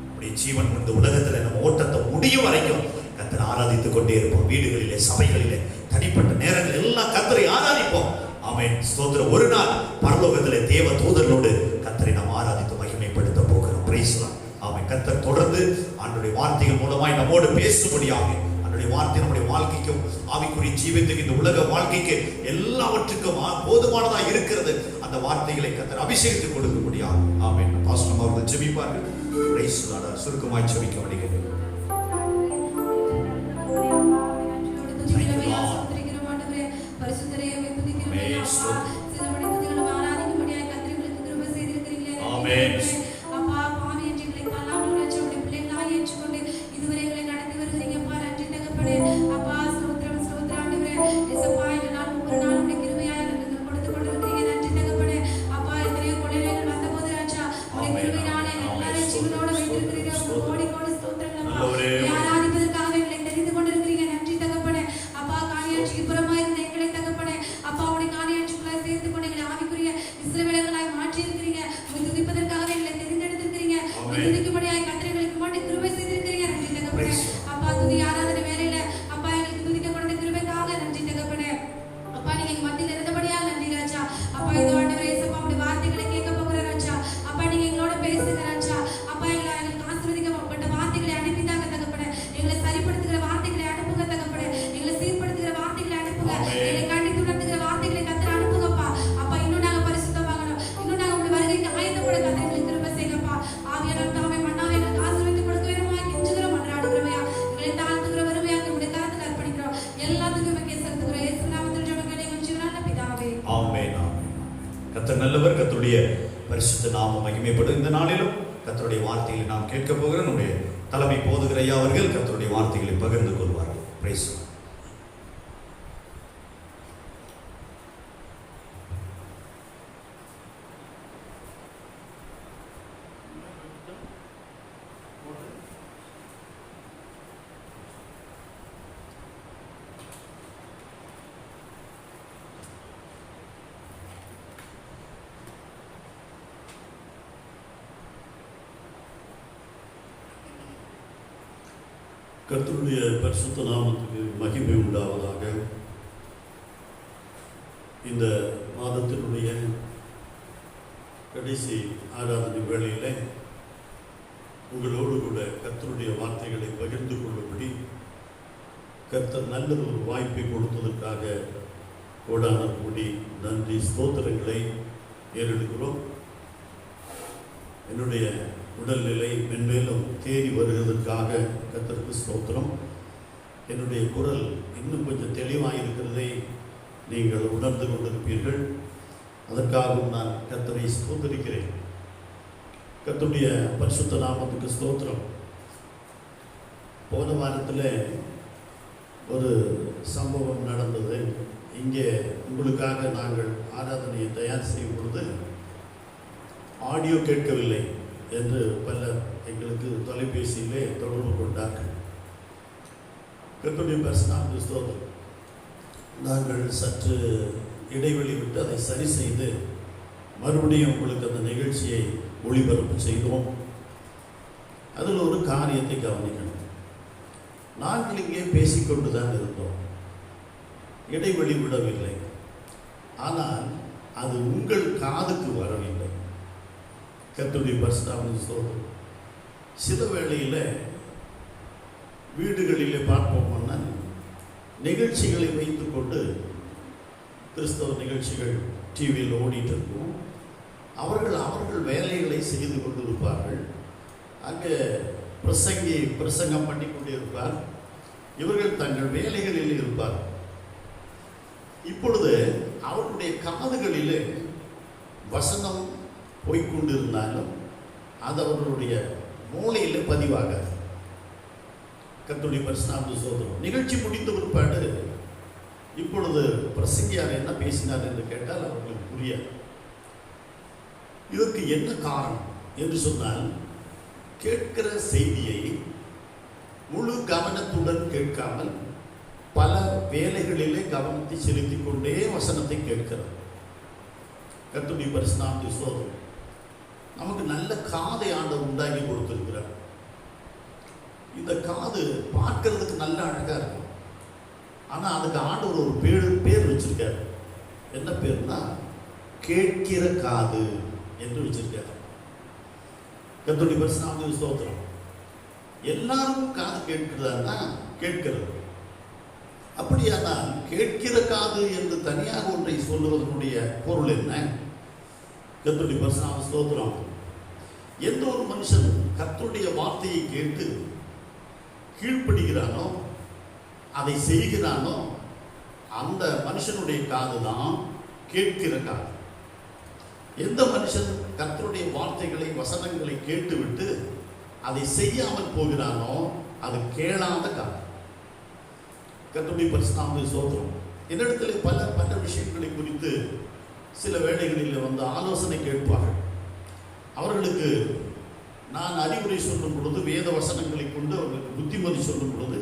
நம்முடைய ஜீவன் இந்த உலகத்தில் நம்ம ஓட்டத்தை முடியும் வரைக்கும் கர்த்தரை ஆராதித்துக் கொண்டே இருப்போம். வீடுகளிலே, சபைகளிலே, தனிப்பட்ட நேரங்கள் எல்லாம் கர்த்தரை ஆராதிப்போம். ஆமென் ஸ்தோத்திரம். ஒரு நாள் பரலோகத்திலே தேவ தூதர்களோடு கர்த்தரை நாம் ஆராதித்து மகிமைப்படுத்த போகிறோம். Praise the lord. ஆமென். கர்த்தர் தொடர்ந்து ஆண்டவருடைய வார்த்தைகள் மூலமாய் நம்மோடு பேசும்படியாக, ஆண்டவருடைய வார்த்தை நம்முடைய வாழ்க்கைக்கும் ஆவிக்குரிய ஜீவியத்துக்கு, இந்த உலக வாழ்க்கைக்கு எல்லாவற்றுக்கும் போதுமானதா இருக்கிறது. அந்த வார்த்தைகளை கர்த்தர் அபிஷேகித்து கொடுக்கும்படியாக. ஆமென். பாஸ்டர் அவர்கள் ஜெபிப்பார்கள். Price the Lord. சுருக்கமாய் ஜெபிக்க வேண்டியது. அப்பா பாவி என்று எங்களை தள்ளாமல் உடைய பிள்ளைகளாய் ஏற்றுக்கொண்டு இதுவரை எங்களை அப்பா இந்த ஆண்டவரே இயேசுப்பா உம்முடைய வார்த்தைகளை கேட்க போகிற ராஜா. அப்பா நீங்க எங்களோட பேசுங்க ராஜா. அப்பா எங்களுக்கு ஆசீர்வதிக்கப்பட்ட வார்த்தைகளை அனுப்பிதாங்க தகப்பனே. எங்களை சரிப்படுத்துகிற வார்த்தைகளை அனுப்புங்க தகப்பனே. எங்களை சீர்படுத்துகிற வார்த்தைகளை அனுப்புங்க. எங்களை கண்டித்து உணர்த்துகிற வார்த்தைகளை கர்த்தர் அனுப்புங்கப்பா. அப்பா இன்னும் நாங்க பரிசுத்தமாகணும். இன்னும் நாங்க உங்களுடைய வருகைக்கு ஆயத்தப்பட கர்த்தர் எங்களுக்கு கிருபை செய்யுங்கப்பா. ஆவியானவர் தாமே மன்னாவை எங்களுக்கு ஆசீர்வதித்து கொடுக்க வேணுமா கெஞ்சுகிறோம் மன்றாடுகிறோமையா. எங்களை தாழ்த்துகிற வருமையாக உங்களுடைய கரத்தில் அர்ப்பணிக்கிறோம். எல்லாத்துக்கும் செலுத்துகிறோம். இயேசு நாமத்தில் ஜெபங்களை எங்கள் ஜீவனான பிதாவே. ஆமென், ஆமென். கர்த்தர் நல்லவர். கர்த்தருடைய பரிசுத்த நாமம் மகிமைப்படும். இந்த நாளிலும் கர்த்தருடைய வார்த்தைகளை நாம் கேட்க போகிற நம்முடைய தலைமை போதுகிற ஐயா அவர்கள் கர்த்தருடைய வார்த்தைகளை பகிர்ந்து கொள்வார்கள். Price the Lord. கர்த்தருடைய பரிசுத்த நாமத்துக்கு மகிமை உண்டாவதாக. இந்த மாதத்தினுடைய கடைசி ஆராதனை வேளையிலே உங்களோடு கூட கர்த்தருடைய வார்த்தைகளை பகிர்ந்து கொள்ளும்படி கர்த்தர் நல்ல ஒரு வாய்ப்பை கொடுத்ததற்காக கோடான கோடி நன்றி ஸ்தோத்திரங்களை ஏறெடுக்கிறோம். என்னுடைய உடல்நிலை மென்மேலும் தேடி வருகிறதற்காக கர்த்தருக்கு ஸ்தோத்திரம். என்னுடைய குரல் இன்னும் கொஞ்சம் தெளிவாக இருக்கிறதை நீங்கள் உணர்ந்து கொண்டிருப்பீர்கள். அதற்காகவும் நான் கர்த்தரை ஸ்தோத்திரிக்கிறேன். கர்த்தருடைய பரிசுத்த நாமத்துக்கு ஸ்தோத்திரம். போன வாரத்தில் ஒரு சம்பவம் நடந்தது. இங்கே உங்களுக்காக நாங்கள் ஆராதனையை தயார் செய்யும் பொழுது ஆடியோ கேட்கவில்லை என்று பலர் எங்களுக்கு தொலைபேசியிலே தொடர்பு கொண்டார்கள். கர்த்தருடைய பரிசுத்த ஸ்தோத்திரம். நாங்கள் சற்று இடைவெளி விட்டு அதை சரி செய்து மறுபடியும் உங்களுக்கு அந்த நிகழ்ச்சியை ஒளிபரப்பு செய்தோம். அதில் ஒரு காரியத்தை கவனிக்கணும். நாங்கள் இங்கே பேசிக்கொண்டு தான் இருந்தோம், இடைவெளி விடவில்லை. ஆனால் அது உங்கள் காதுக்கு வரவில்லை. கர்த்தருடைய பரிசுத்த ஸ்தோத்திரம். சில வேளையில் வீடுகளிலே பார்ப்போம்னா நிகழ்ச்சிகளை வைத்துக்கொண்டு கிறிஸ்தவ நிகழ்ச்சிகள் டிவியில் ஓடிட்டு இருக்கும். அவர்கள் வேலைகளை செய்து கொண்டு இருப்பார்கள். அங்கே பிரசங்கம் பண்ணி கொண்டு இருப்பார். இவர்கள் தங்கள் வேலைகளில் இருப்பார். இப்பொழுது அவர்களுடைய காதுகளிலே வசனம் போய்கொண்டிருந்தாலும் அது அவர்களுடைய மூளையில் பதிவாகாது. கர்த்தருடைய பரிசுத்த ஸ்தோத்திரம். நிகழ்ச்சி முடிந்த பிற்பாடு இப்பொழுது பிரசங்கியார் என்ன பேசினார் என்று கேட்டால் அவர்களுக்கு புரியாது. இதற்கு என்ன காரணம் என்று சொன்னால், கேட்கிற செய்தியை முழு கவனத்துடன் கேட்காமல் பல வேலைகளிலே கவனத்தை செலுத்திக் கொண்டே வசனத்தை கேட்கிறது. கர்த்தருடைய பரிசுத்த ஸ்தோத்திரம். நமக்கு நல்ல காதை ஆண்டவர் உண்டாக்கி கொடுத்திருக்கிறார். இந்த காது பார்க்கறதுக்கு நல்ல அழகா இருக்கும். ஆனால் அதுக்கு ஆண்டவர் ஒரு பேர் வச்சிருக்காரு. என்ன பேர்னா கேட்கிற காது என்று வச்சிருக்காரு. கர்த்தருடைய பரிசுத்த ஸ்தோத்திரம். எல்லாருக்கும் காது கேட்கிறதா கேட்கிறது. அப்படியானால் கேட்கிற காது என்று தனியாக ஒன்றை சொல்லுவதனுடைய பொருள் என்ன? கர்த்தருடைய பரிசுத்த ஸ்தோத்திரம். எந்த ஒரு மனுஷன் கர்த்தருடைய வார்த்தையை கேட்டு கீழ்ப்படுகிறானோ, அதை செய்கிறானோ, அந்த மனுஷனுடைய காது தான் கேட்கிற காது. எந்த மனுஷன் கர்த்தருடைய வார்த்தைகளை வசனங்களை கேட்டுவிட்டு அதை செய்யாமல் போகிறானோ அது கேளாத காது. கர்த்தருடைய பரிசுத்த ஸ்தோத்திரம். என்னிடத்தில் பல விஷயங்களை குறித்து சில வேளைகளில் வந்து ஆலோசனை கேட்பார்கள். அவர்களுக்கு நான் அறிவுரை சொல்லும் பொழுது, வேத வசனங்களை கொண்டு அவர்களுக்கு புத்திமதி சொல்லும் பொழுது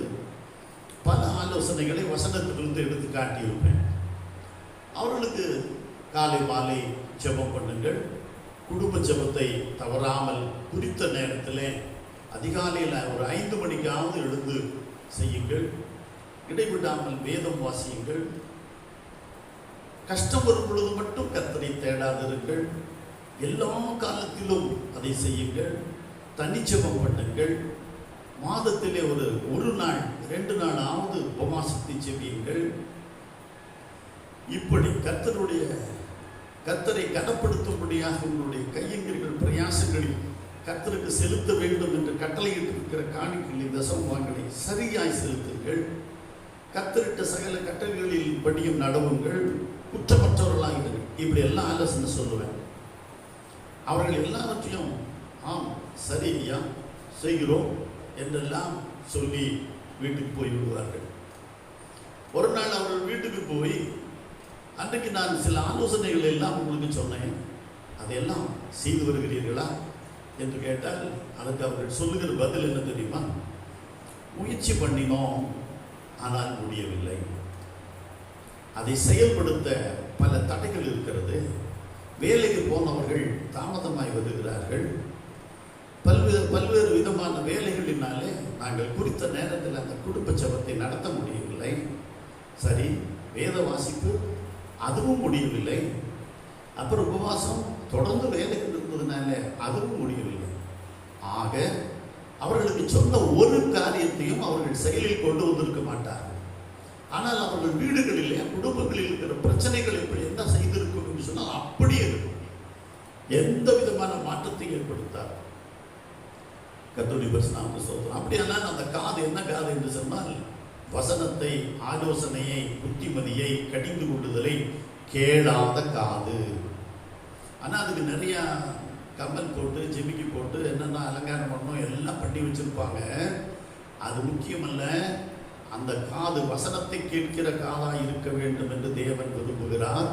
பல ஆலோசனைகளை வசனத்திலிருந்து எடுத்து காட்டியிருப்பேன். அவர்களுக்கு காலை மாலை ஜெபம் பண்ணுங்கள், குடும்ப ஜெபத்தை தவறாமல் குறித்த நேரத்தில் அதிகாலையில் ஒரு 5 மணிக்காவது எழுந்து செய்யுங்கள், இடைவிடாமல் வேதம் வாசியுங்கள், கஷ்டம் வரும் பொழுது மட்டும் கர்த்தரை தேடாதிருங்கள். எல்லா காலத்திலும் அதை செய்யுங்கள். தனிச்சபம் பண்ணுங்கள். மாதத்திலே ஒரு நாள் 2 நாளாவது உபவாசத்தை செவியுங்கள். இப்படி கர்த்தரை கனப்படுத்தும்படியாக உங்களுடைய கையெழுங்கள் பிரயாசங்களில் கர்த்தருக்கு செலுத்த வேண்டும் என்று கட்டளையிட்டிருக்கிற காணிக்கைகளை தசமபாகங்களை சரியாய் செலுத்துங்கள். கர்த்தரிட்ட சகல கட்டளைகளில் படியும் நடவுங்கள். குற்றமற்றவர்களாக இருங்கள். இப்படி எல்லாம் ஆலோசனை சொல்லுவேன். அவர்கள் எல்லாவற்றையும் ஆம் சரி ஐயா செய்கிறோம் என்றெல்லாம் சொல்லி வீட்டுக்கு போய் விடுவார்கள். ஒரு நாள் அவர்கள் வீட்டுக்கு போய் அன்றைக்கு நான் சில ஆலோசனைகள் எல்லாம் உங்களுக்கு சொன்னேன், அதையெல்லாம் செய்து வருகிறீர்களா என்று கேட்டால் அதுக்கு அவர்கள் சொல்லுகிற பதில் என்ன தெரியுமா? முயற்சி பண்ணினோம், ஆனால் முடியவில்லை. அதை செயல்படுத்த பல தடைகள் இருக்கிறது. வேலைக்கு போனவர்கள் தாமதமாய் வருகிறார்கள். பல்வேறு விதமான வேலைகளினாலே நாங்கள் குறித்த நேரத்தில் அந்த குடும்ப ஜெபத்தை நடத்த முடியவில்லை. சரி, வேத வாசிப்பு அதுவும் முடியவில்லை. அப்புறம் உபவாசம் தொடர்ந்து வேலைகள் இருந்ததுனால அதுவும் முடியவில்லை. ஆக அவர்களுக்கு சொன்ன ஒரு காரியத்தையும் அவர்கள் செயலில் கொண்டு வந்திருக்க மாட்டார்கள். ஆனால் அவர்கள் வீடுகளிலே குடும்பங்களில் இருக்கிற பிரச்சனைகள் இப்படி என்ன செய்திருக்கும் என்று சொன்னால் அப்படியே இருக்கும். எந்த விதமான மாற்றத்தை ஏற்படுத்தார். கர்த்தருடைய பரிசுத்த ஸ்தோத்திரம். அப்படியானால் அந்த காது என்ன காது என்று சொன்னால் வசனத்தை, ஆலோசனையை, புத்திமதியை, கடிந்து கொள்ளுதலை கேளாத காது. ஆனால் அதுக்கு நிறையா கம்மல் போட்டு ஜெமிக்கி போட்டு என்னென்ன அலங்காரம் பண்ணணும் எல்லாம் பண்ணி வச்சிருப்பாங்க. அது முக்கியமல்ல. அந்த காது வசனத்தை கேட்கிற காதாக இருக்க வேண்டும் என்று தேவன் விரும்புகிறார்.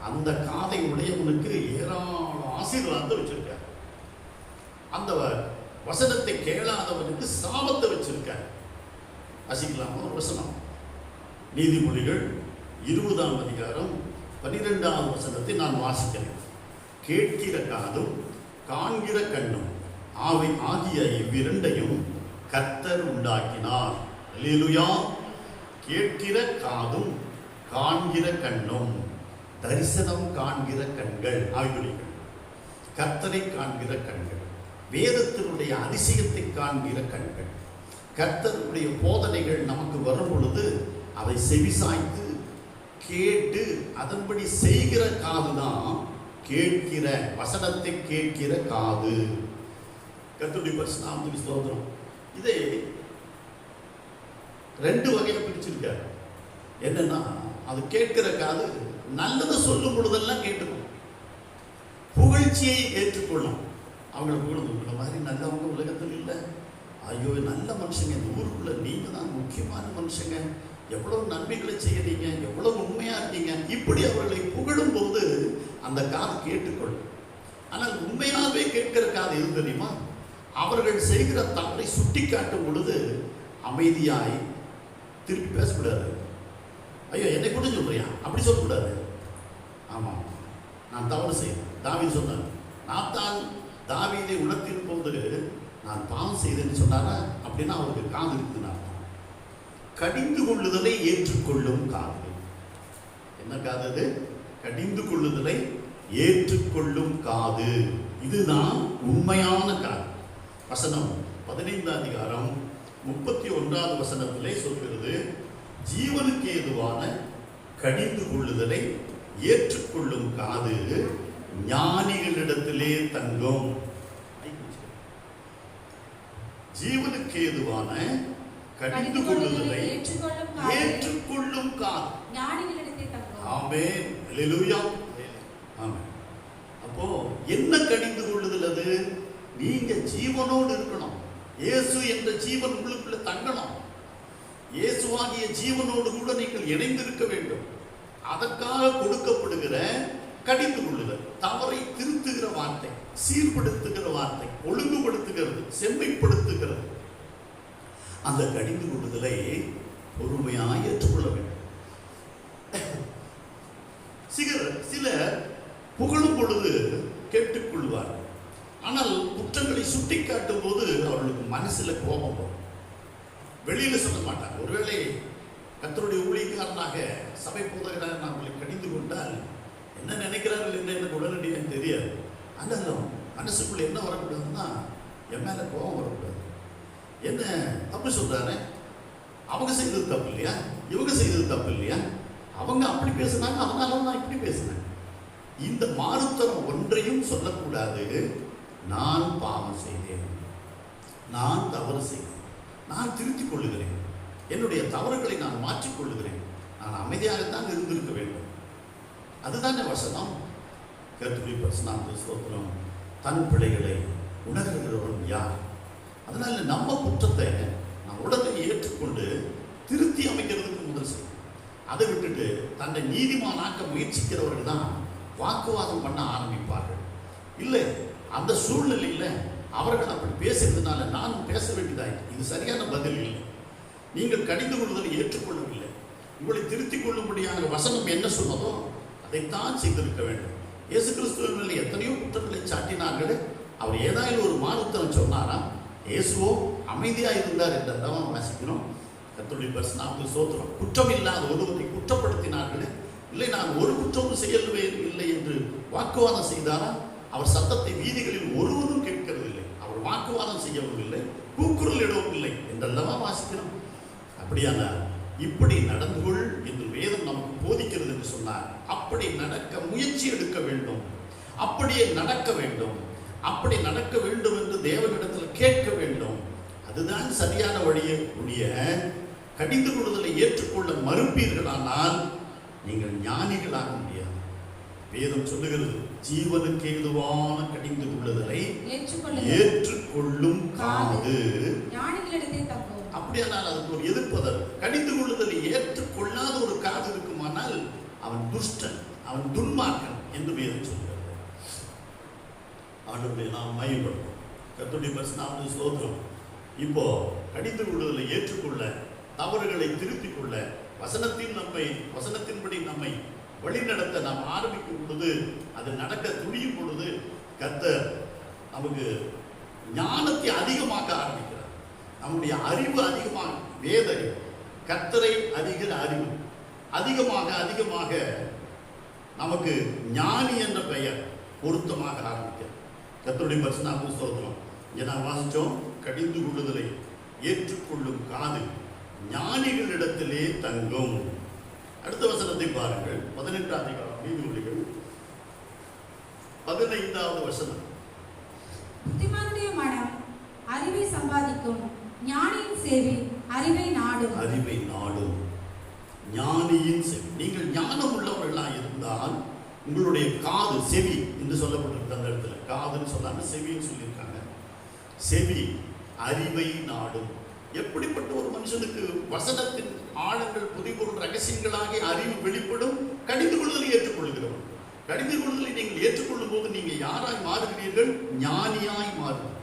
அந்த காதை உடையவனுக்கு ஏராளம் ஆசீர்வாதத்தை வச்சிருக்கார். அந்த வசனத்தை கேளாதவனுக்கு சாபத்தை வச்சிருக்கார். வாசிக்கலாமா ஒரு வசனம்? நீதிமொழிகள் 20ஆம் அதிகாரம் 12ஆவது வசனத்தை நான் வாசிக்கிறேன். கேட்கிற காதும் காண்கிற கண்ணும் ஆகிய இவ்விரண்டையும் கர்த்தர் உண்டாக்கினார். அல்லேலூயா. கேட்கிற காதும் காண்கிற கண்ணும், தரிசனம் காண்கிற கண்கள் ஆகியோர்கள், கர்த்தரை காண்கிற கண்கள், வேதத்தினுடைய அதிசயத்தை காண்கிற கண்கள். கர்த்தருடைய போதனைகள் நமக்கு வரும் பொழுது அதை செவிசாய்த்து கேட்டு அதன்படி செய்கிற காதுதான் கேட்கிற, வசனத்தை கேட்கிற காது. கர்த்தருடைய பரிசுத்த ஸ்தோத்திரம். இதை 2 வகையில பிரிச்சிருக்காரு. என்னன்னா, அது கேட்கிற காது நல்லது சொல்லும் பொழுதெல்லாம் கேட்டுக்கும், புகழ்ச்சியை ஏற்றுக்கொள்ளும். அவங்களை புகழ்ந்து, இந்த மாதிரி நல்லவங்க உலகத்தில் இல்லை, ஐயோ நல்ல மனுஷங்க, இந்த ஊருக்குள்ள நீங்க தான் முக்கியமான மனுஷங்க, எவ்வளவு நன்மைகளை செய்யறீங்க, எவ்வளவு உண்மையா இருக்கீங்க, இப்படி அவர்களை புகழும் போது அந்த காது கேட்டுக்கொள்ளும். ஆனால் உண்மையாகவே கேட்கிற காது எது தெரியுமா? அவர்கள் செய்கிற தவறை சுட்டி காட்டும் பொழுது அமைதியாய் திருப்பி பேசக்கூடாது. ஐயோ என்னை கூட சொல்றியா, அப்படி சொல்லக்கூடாது. ஆமாம், நான் தவறு செய்தேன். தாவீது சொன்னார், நாத்தான் தாவீதை உணர்த்தின் போது நான் பாவம் செய்தேன்னு சொன்னாரா, அப்படின்னா அவருக்கு காது இருக்குதுன்னா கடிந்து கொள்ளுதலை ஏற்றுக்கொள்ளும் காது. என்ன காது அது? கடிந்து கொள்ளுதலை ஏற்றுக்கொள்ளும் காது. இதுதான் உண்மையான காது. வசனம் 15ஆம் அதிகாரம் 31வது வசனத்திலே சொல்கிறது, ஜீவனுக்கு ஏதுவான கடிந்து கொள்ளுதலை ஏற்றுக்கொள்ளும் காது ஞானிகளிடத்திலே தங்கும். ஜீவனுக்கு ஏதுவான கடிந்து கொள்ளுதலை ஏற்றுக்கொள்ளும் காது ஞானிகளிடத்திலே தங்கும். ஆமென். அல்லேலூயா. ஆமென். அப்போ என்ன கடிந்து கொள்ளுதல்? அது நீங்க ஜீவனோடு இருக்கணும். இயேசு என்ற ஜீவன் உங்களுக்குள்ள தங்கணும். இயேசுவாகிய ஜீவனோடு கூட நீங்கள் இணைந்திருக்க வேண்டும். அதற்காக கொடுக்கப்படுகிற கடிந்து கொள்ளுதல், தவறை திருத்துகிற வார்த்தை, சீர்படுத்துகிற வார்த்தை, ஒழுங்குபடுத்துகிறது, செம்மைப்படுத்துகிறது. அந்த கடிந்து கொள்ளுதலை பொறுமையாக ஏற்றுக்கொள்ள வேண்டும். சிலர் புகழும் பொழுது கேட்டுக்கொள்வார். ஆனால் குற்றங்களை சுட்டி காட்டும் போது அவர்களுக்கு மனசுல கோபம் வரும். வெளியில சொல்ல மாட்டாங்க. ஒருவேளை கர்த்தருடைய ஊழியக்காரனாக சபை போதகராக நான் உங்களை கடிந்து கொண்டால் என்ன நினைக்கிறார்கள் என்று எனக்கு உடனடியாக தெரியாது. ஆனாலும் மனசுக்குள்ள என்ன வரக்கூடாதுன்னா என் மேல கோபம் வரக்கூடாது. என்ன தப்பு சொல்றாரு, அவங்க செய்தது தப்பு இல்லையா, இவங்க செய்தது தப்பு இல்லையா, அவங்க அப்படி பேசுனாங்க அதனால நான் இப்படி பேசினேன். இந்த மாறுத்தரம் ஒன்றையும் சொல்லக்கூடாது. நான் பாவம் செய்தேன், நான் தவறு செய்தேன், நான் திருத்திக் கொள்ளுகிறேன், என்னுடைய தவறுகளை நான் மாற்றிக் கொள்ளுகிறேன், நான் அமைதியாகத்தான் இருந்திருக்க வேண்டும். அதுதானே வசனம். கர்த்தருடைய பரிசுத்த ஸ்தோத்திரம். தன் பிள்ளைகளை உணர்கிறவன் யார்? அதனால நம்ம குற்றத்தை நாம் உடனே ஏற்றுக்கொண்டு திருத்தி அமைக்கிறதுக்கு முதல் செய்யும். அதை விட்டுட்டு தன்னை நீதிமானாக்க முயற்சிக்கிறவர்கள் தான் வாக்குவாதம் பண்ண ஆரம்பிப்பார்கள். இல்லை, அந்த சூழ்நிலையில் அவர்கள் அப்படி பேசுறதுனால நானும் பேச வேண்டியதாயிற்று. இது சரியான பதில் இல்லை. நீங்கள் கடிந்து கொள்வதை ஏற்றுக்கொள்ளவில்லை. உங்களை திருத்திக் கொள்ளும்படியாக வசனம் என்ன சொன்னதோ அதைத்தான் செய்திருக்க வேண்டும். இயேசு கிறிஸ்துவின் மேல் எத்தனையோ குற்றங்களை சாட்டினார்கள். அவர் ஏதாவது ஒரு மாறுத்தம் சொன்னாரா? இயேசுவோ அமைதியாக இருந்தார் என்றெல்லாம் வாசிக்கிறோம். கர்த்தருடைய பரிசுத்த ஸ்தோத்திரம். குற்றம் இல்லாத ஒருவரை குற்றப்படுத்தினார்கள். இல்லை, நான் ஒரு குற்றமும் செய்யவே இல்லை என்று வாக்குவாதம் செய்தாரா? அவர் சத்தத்தை வீதிகளில் ஒருவரும் கேட்கறதில்லை, அவர் வாக்குவாதம் செய்யவும் இல்லை, கூக்குரல் இடவும் இல்லை என்றெல்லாம் வாசிக்கிறோம். அப்படியான இப்படி நடந்து கொள் என்று வேதம் நமக்கு போதிக்கிறது என்று சொன்னார். அப்படி நடக்க முயற்சி எடுக்க வேண்டும், அப்படியே நடக்க வேண்டும், அப்படி நடக்க வேண்டும் என்று தேவனிடத்தில் கேட்க வேண்டும். அதுதான் சரியான வழியை. உடைய கடிந்து கொள்ளுதலை ஏற்றுக்கொள்ள மறுப்பீர்களானால் நீங்கள் ஞானிகளாக முடியாது. வேதம் சொல்லுகிறது, ஜீவனுக்கு ஏதுவான கடிந்து கொள்ளுதலை ஏற்றுக்கொள்ளும் காது ஞானிகளிடத்தில் தங்கும். அப்படியானால் அதுக்கு ஒரு எதிர்ப்பதர். கடிந்து கொள்ளுதலை ஏற்றுக்கொள்ளாத ஒரு காது இருக்குமானால் அவன் துஷ்டன், அவன் துன்மார்க்கன் என்று வேதம் சொல்கிறது. ஆண்டவரை நாம் மையப்படுவோம். கர்த்தருடைய பரிசுத்த ஸ்தோத்திரம். இப்போ கடிந்து கொள்ளுதலை ஏற்றுக்கொள்ள, தவறுகளை திருத்திக் கொள்ள, வசனத்தின்படி நம்மை வழிநடத்த நாம் ஆரம்பிக்கும் பொழுது, அது நடக்க துணியும் பொழுது கர்த்தர் நமக்கு ஞானத்தை அதிகமாக்க ஆரம்பிக்கிறார். நம்முடைய அறிவு அதிகமாக, வேத அறிவு, கர்த்தரை அறிகிற அறிவு அதிகமாக அதிகமாக நமக்கு ஞானி என்ற பெயர் பொருத்தமாக ஆரம்பிக்கிறார். கர்த்தருடைய பரிசுத்த ஸ்தோத்திரம். இங்கே நான் வாசித்தோம், கடிந்து கொள்ளுதலை ஏற்றுக்கொள்ளும் காது ஞானிகளிடத்திலே தங்கும். அடுத்த வசனத்தை பாருங்கள். 18ஆம் அதிகாரம் நீதிமொழிகள் 15வது வசனம். புத்திமானுடைய மனம் அறிவை சம்பாதிக்கும், ஞானியின் செவி அறிவை நாடும். அறிவை நாடும், ஞானியின் செவி. நீங்கள் ஞானம் உள்ளவர்களாக இருந்தால் உங்களுடைய காது, செவி என்று சொல்லப்பட்டிருக்கு. அந்த இடத்துல காதுன்னு சொல்லாம செவின்னு சொல்லியிருக்காங்க. செவி அறிவை நாடும். எப்படிப்பட்ட ஒரு மனுஷனுக்கு வசனத்தின் ஆழங்கள், புதிபொருள் ரகசியங்களாகி அறிவு வெளிப்படும்? கடிந்து கொள்ளுதலை ஏற்றுக்கொள்கிறவன். கடிந்து கொள்ளுதலை நீங்கள் ஏற்றுக்கொள்ளும் போது நீங்க யாராய் மாறுகிறீர்கள்? ஞானியாய் மாறுகிறீர்கள்,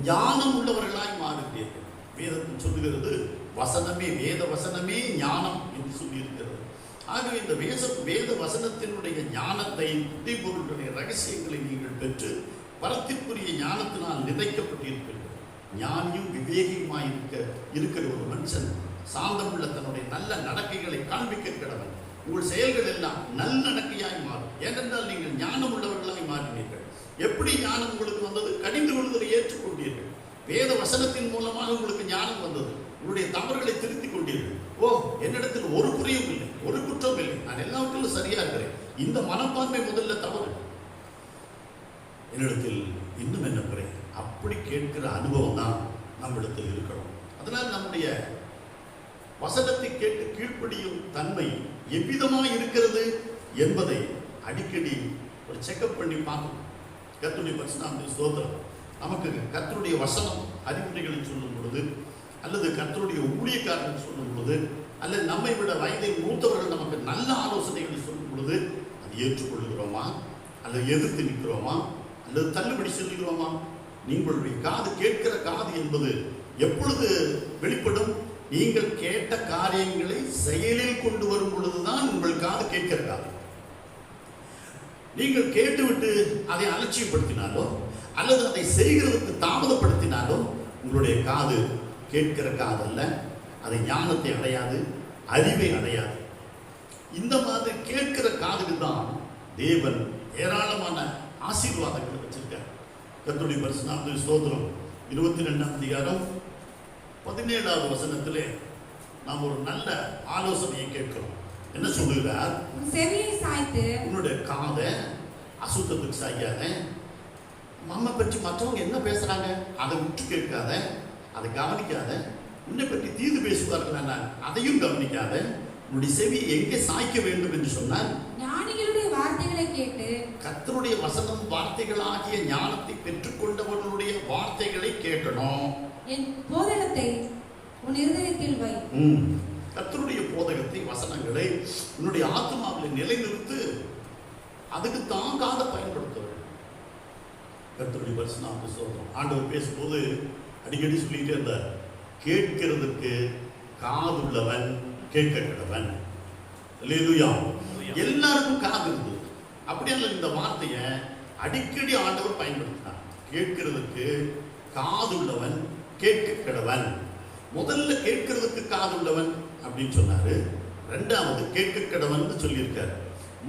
ஞானம் உள்ளவர்களாய் மாறுகிறீர்கள். வேதத்தில் சொல்லுகிறது, வசனமே, வேத வசனமே ஞானம் என்று சொல்லியிருக்கிறது. ஆகவே இந்த வேத வசனத்தினுடைய ஞானத்தை, புதிபொருளுடைய ரகசியங்களை நீங்கள் பெற்று வரத்திற்குரிய ஞானத்தினால் நிறைக்கப்பட்டிருக்கிறது. ஞானியும் விவேகியுமாய் இருக்கிற ஒரு மனுஷன் சாந்தமுள்ள தன்னுடைய நல்ல நடக்கைகளை காண்பிக்க கிடவன். உங்கள் செயல்கள் எல்லாம் நல் நடக்கையாய் மாறும். ஏனென்றால் நீங்கள் ஞானம் உள்ளவர்களாய் மாறினீர்கள். எப்படி ஞானம் உங்களுக்கு வந்தது? கடிந்து கொள்வதை ஏற்றுக்கொண்டீர்கள். வேத வசனத்தின் மூலமாக உங்களுக்கு ஞானம் வந்தது. உங்களுடைய தவறுகளை திருத்திக் கொண்டீர்கள். ஓ, என்னிடத்தில் ஒரு குறையும் இல்லை, ஒரு குற்றம் இல்லை, நான் எல்லாவற்றிலும் சரியா இருக்கிறேன். இந்த மனப்பான்மை முதல்ல தவறு. என்னிடத்தில் இன்னும் என்ன குறை? அப்படி கேட்கிற அனுபவம் தான் நம்மிடத்தில் இருக்கணும். அதனால் நம்முடைய வசனத்தை கேட்டு கீழ்ப்படியும் தன்மை எவ்விதமாக இருக்கிறது என்பதை அடிக்கடி ஒரு செக்அப் பண்ணி பார்க்கணும். கர்த்தருடைய பரிசுத்த ஸ்தோத்திரம். நமக்கு கர்த்தருடைய வசனம் அறிவுரைகளை சொல்லும் பொழுது, அல்லது கர்த்தருடைய ஊழியக்காரர்கள் சொல்லும் பொழுது, அல்லது நம்மை விட வயதை மூத்தவர்கள் நமக்கு நல்ல ஆலோசனைகளை சொல்லும் பொழுது, அது ஏற்றுக்கொள்கிறோமா, அல்லது எதிர்த்து நிற்கிறோமா, அல்லது தள்ளுபடி சொல்லுகிறோமா? நீங்களுடைய காது, கேட்கிற காது என்பது எப்பொழுது வெளிப்படும்? நீங்கள் கேட்ட காரியங்களை செயலில் கொண்டு வரும் பொழுதுதான் உங்கள் காது கேட்கிற காது. நீங்கள் கேட்டுவிட்டு அதை அலட்சியப்படுத்தினாலோ அல்லது அதை செய்கிறதுக்கு தாமதப்படுத்தினாலோ உங்களுடைய காது கேட்கிற காதல்ல, அது ஞானத்தை அடையாது, அறிவை அடையாது. இந்த மாதிரி கேட்கிற காதுக்கு தான் தேவன் ஏராளமான ஆசீர்வாதங்களை வச்சிருக்கார். கர்த்தருடைய பரிசுத்த ஸ்தோத்திரம். 22ஆம் அதிகாரம் 17வது வசனத்திலே நாம் ஒரு நல்ல ஆலோசனையை கேட்கிறோம். என்ன சொல்லுகிறார்? உன் செவியை சாய்த்து, உன்னுடைய காதை அசுத்தத்துக்கு சாய்க்காத. நம்மை பற்றி மற்றவங்க என்ன பேசுறாங்க அதை விட்டு கேட்காத, அதை கவனிக்காத. உன்னை பற்றி தீது பேசுவார்கள், அதையும் கவனிக்காத. உன்னுடைய செவி எங்கே சாய்க்க வேண்டும் என்று சொன்னால், ஞானிகளுடைய வார்த்தைகளை கேட்டு, கர்த்தருடைய வசனம் வார்த்தைகளாகிய ஞானத்தை பெற்றுக்கொண்டவர்களுடைய வார்த்தைகளை கேட்கணும். என் போதகத்தை உன் இருதயத்தில் வை. கர்த்தருடைய போதகத்தை, வசனங்களை உன்னுடைய ஆத்மாவில் நிலைநிறுத்து. அதுக்கு தான் காதை பயன்படுத்த வேண்டும். கர்த்தருடைய பரிசுத்த ஸ்தோத்திரம். ஆண்டவர் பேசும்போது அடிக்கடி சொல்லிட்டே இருந்தார், கேட்கிறதுக்கு காதுள்ளவன் கேட்க கடவன். அல்லேலூயா. எல்லாருக்கும் காது இருந்தது. அப்படியல்ல, இந்த வார்த்தையை அடிக்கடி ஆண்டவர் பயன்படுத்தினார். கேட்கிறதுக்கு காதுள்ளவன் கேட்க கடவன். முதல்ல கேட்கிறதுக்கு காதுள்ளவன் அப்படின்னு சொன்னாரு. ரெண்டாவது கேட்க கடவன் சொல்லியிருக்காரு.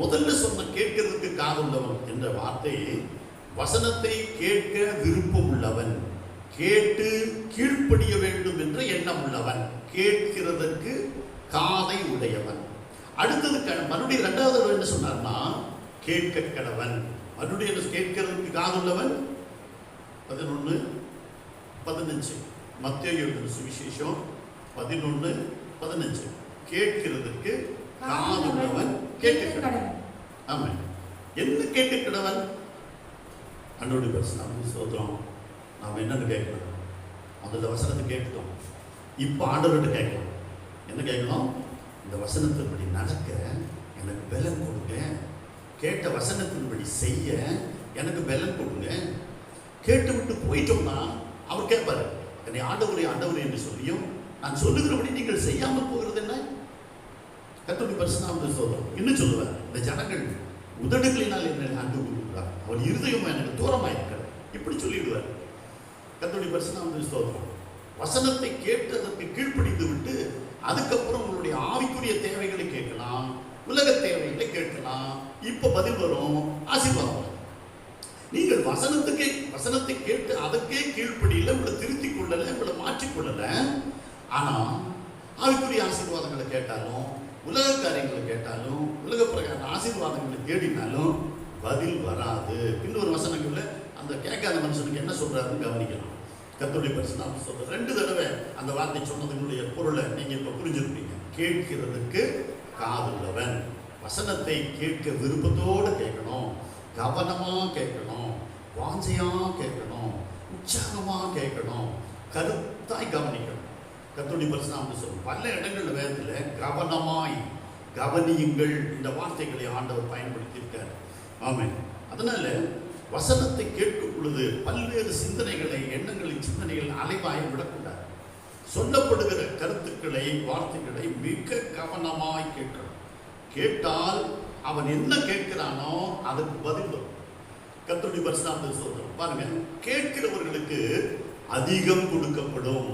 முதல்ல சொன்ன கேட்கிறதுக்கு காதுள்ளவன் என்ற வார்த்தையை, வசனத்தை கேட்க விருப்பம் உள்ளவன், கேட்டு கீழ்ப்படிய வேண்டும் என்ற எண்ணம் உள்ளவன், கேட்கிறதற்கு காதை உடையவன். அடுத்தது மறுபடியும் இரண்டாவது என்ன சொன்னார்னா, கேட்க கடவன். மறுபடியும் கேட்கிறதுக்கு காதுள்ளவன் 11:15 மத்தேயு எழுதின சுவிசேஷம் 11:15. கேட்கிறதுக்கு காதுள்ளவன் கேட்க கடவன். ஆமா, என்ன கேட்க கடவன்? ஆண்டவருடைய பரிசுத்த ஸ்தோத்திரம். நாம் என்னன்னு கேட்கணும்? முதல்ல வசனத்தை கேட்கணும். இப்போ ஆண்டவர்கிட்ட கேட்கலாம். என்ன கேட்கணும்? இந்த வசனத்தின்படி நடக்க எனக்கு பலன் கொடுங்க. கேட்ட வசனத்தின்படி செய்ய எனக்கு பலன் கொடுங்க. கேட்டு விட்டு போயிட்டோம்னா அவர் கேட்பாரு, என்னை ஆண்டவரே ஆண்டவரே என்று சொல்லியும் நான் சொல்லுகிறபடி நீங்கள் செய்யாமல் போகிறது என்ன? கர்த்தருடைய பரிசுத்த ஸ்தோத்திரம். இன்னும் சொல்லுவார், இந்த ஜனங்கள் உதடுகளினால் என்னை ஆண்டு கொடுக்கிறார், அவர் இருதயம் எனக்கு தூரமாயிருக்கிறார், இப்படி சொல்லிடுவார். கர்த்தருடைய பரிசுத்த ஸ்தோத்திரம். வசனத்தை கேட்டு அதற்கு கீழ்ப்படிந்து விட்டு அதுக்கப்புறம் உங்களுடைய ஆவிக்குரிய தேவைகளை கேட்கலாம், உலக தேவைகளை கேட்கலாம். இப்ப பதில் வரும், ஆசீர்வாதம் வரும். நீங்கள் வசனத்தை கேட்டு அதற்கே கீழ்ப்படியில, உங்களை திருத்திக் கொள்ளல, உங்களை மாற்றிக்கொள்ளல. ஆனா ஆவிக்குரிய ஆசீர்வாதங்களை கேட்டாலும், உலக காரியங்களை கேட்டாலும், உலக பிரகார ஆசீர்வாதங்களை தேடினாலும் பதில் வராது. இன்னொரு வசனங்கள்ல அந்த கேட்காத மனுஷனுக்கு என்ன சொல்றாருன்னு கவனிக்கலாம். கர்த்தருடைய பரிசுத்த ஸ்தோத்திரம். 2 தடவை அந்த வார்த்தை சொன்னதனுடைய பொருளை நீங்க இப்ப புரிஞ்சிருப்பீங்க. கேட்கிறதுக்கு காதுள்ளவன். வசனத்தை கேட்க விருப்பத்தோடு கேட்கணும், கவனமா கேட்கணும், வாஞ்சையா கேட்கணும், உற்சாகமா கேட்கணும், கருத்தாய் கவனிக்கணும். கர்த்தருடைய பரிசுத்த ஸ்தோத்திரம். பல இடங்கள்ல வேதத்துல கவனமாய் கவனியுங்கள் இந்த வார்த்தைகளை ஆண்டவர் பயன்படுத்தியிருக்கார். ஆமென். அதனால வசனத்தை கேட்கும் பொழுது பல்வேறு சிந்தனைகளை, எண்ணங்களை, சிந்தனைகள் அலைவாய விடக்கூடாது. சொல்லப்படுகிற கருத்துக்களை, வார்த்தைகளை மிக கவனமாய் கேட்கணும். கேட்டால் அவன் என்ன கேட்கிறானோ அதுக்கு பதில் வரும். கர்த்தருடைய பரிசுத்த ஸ்தோத்திரம். பாருங்க, கேட்கிறவர்களுக்கு அதிகம் கொடுக்கப்படும்.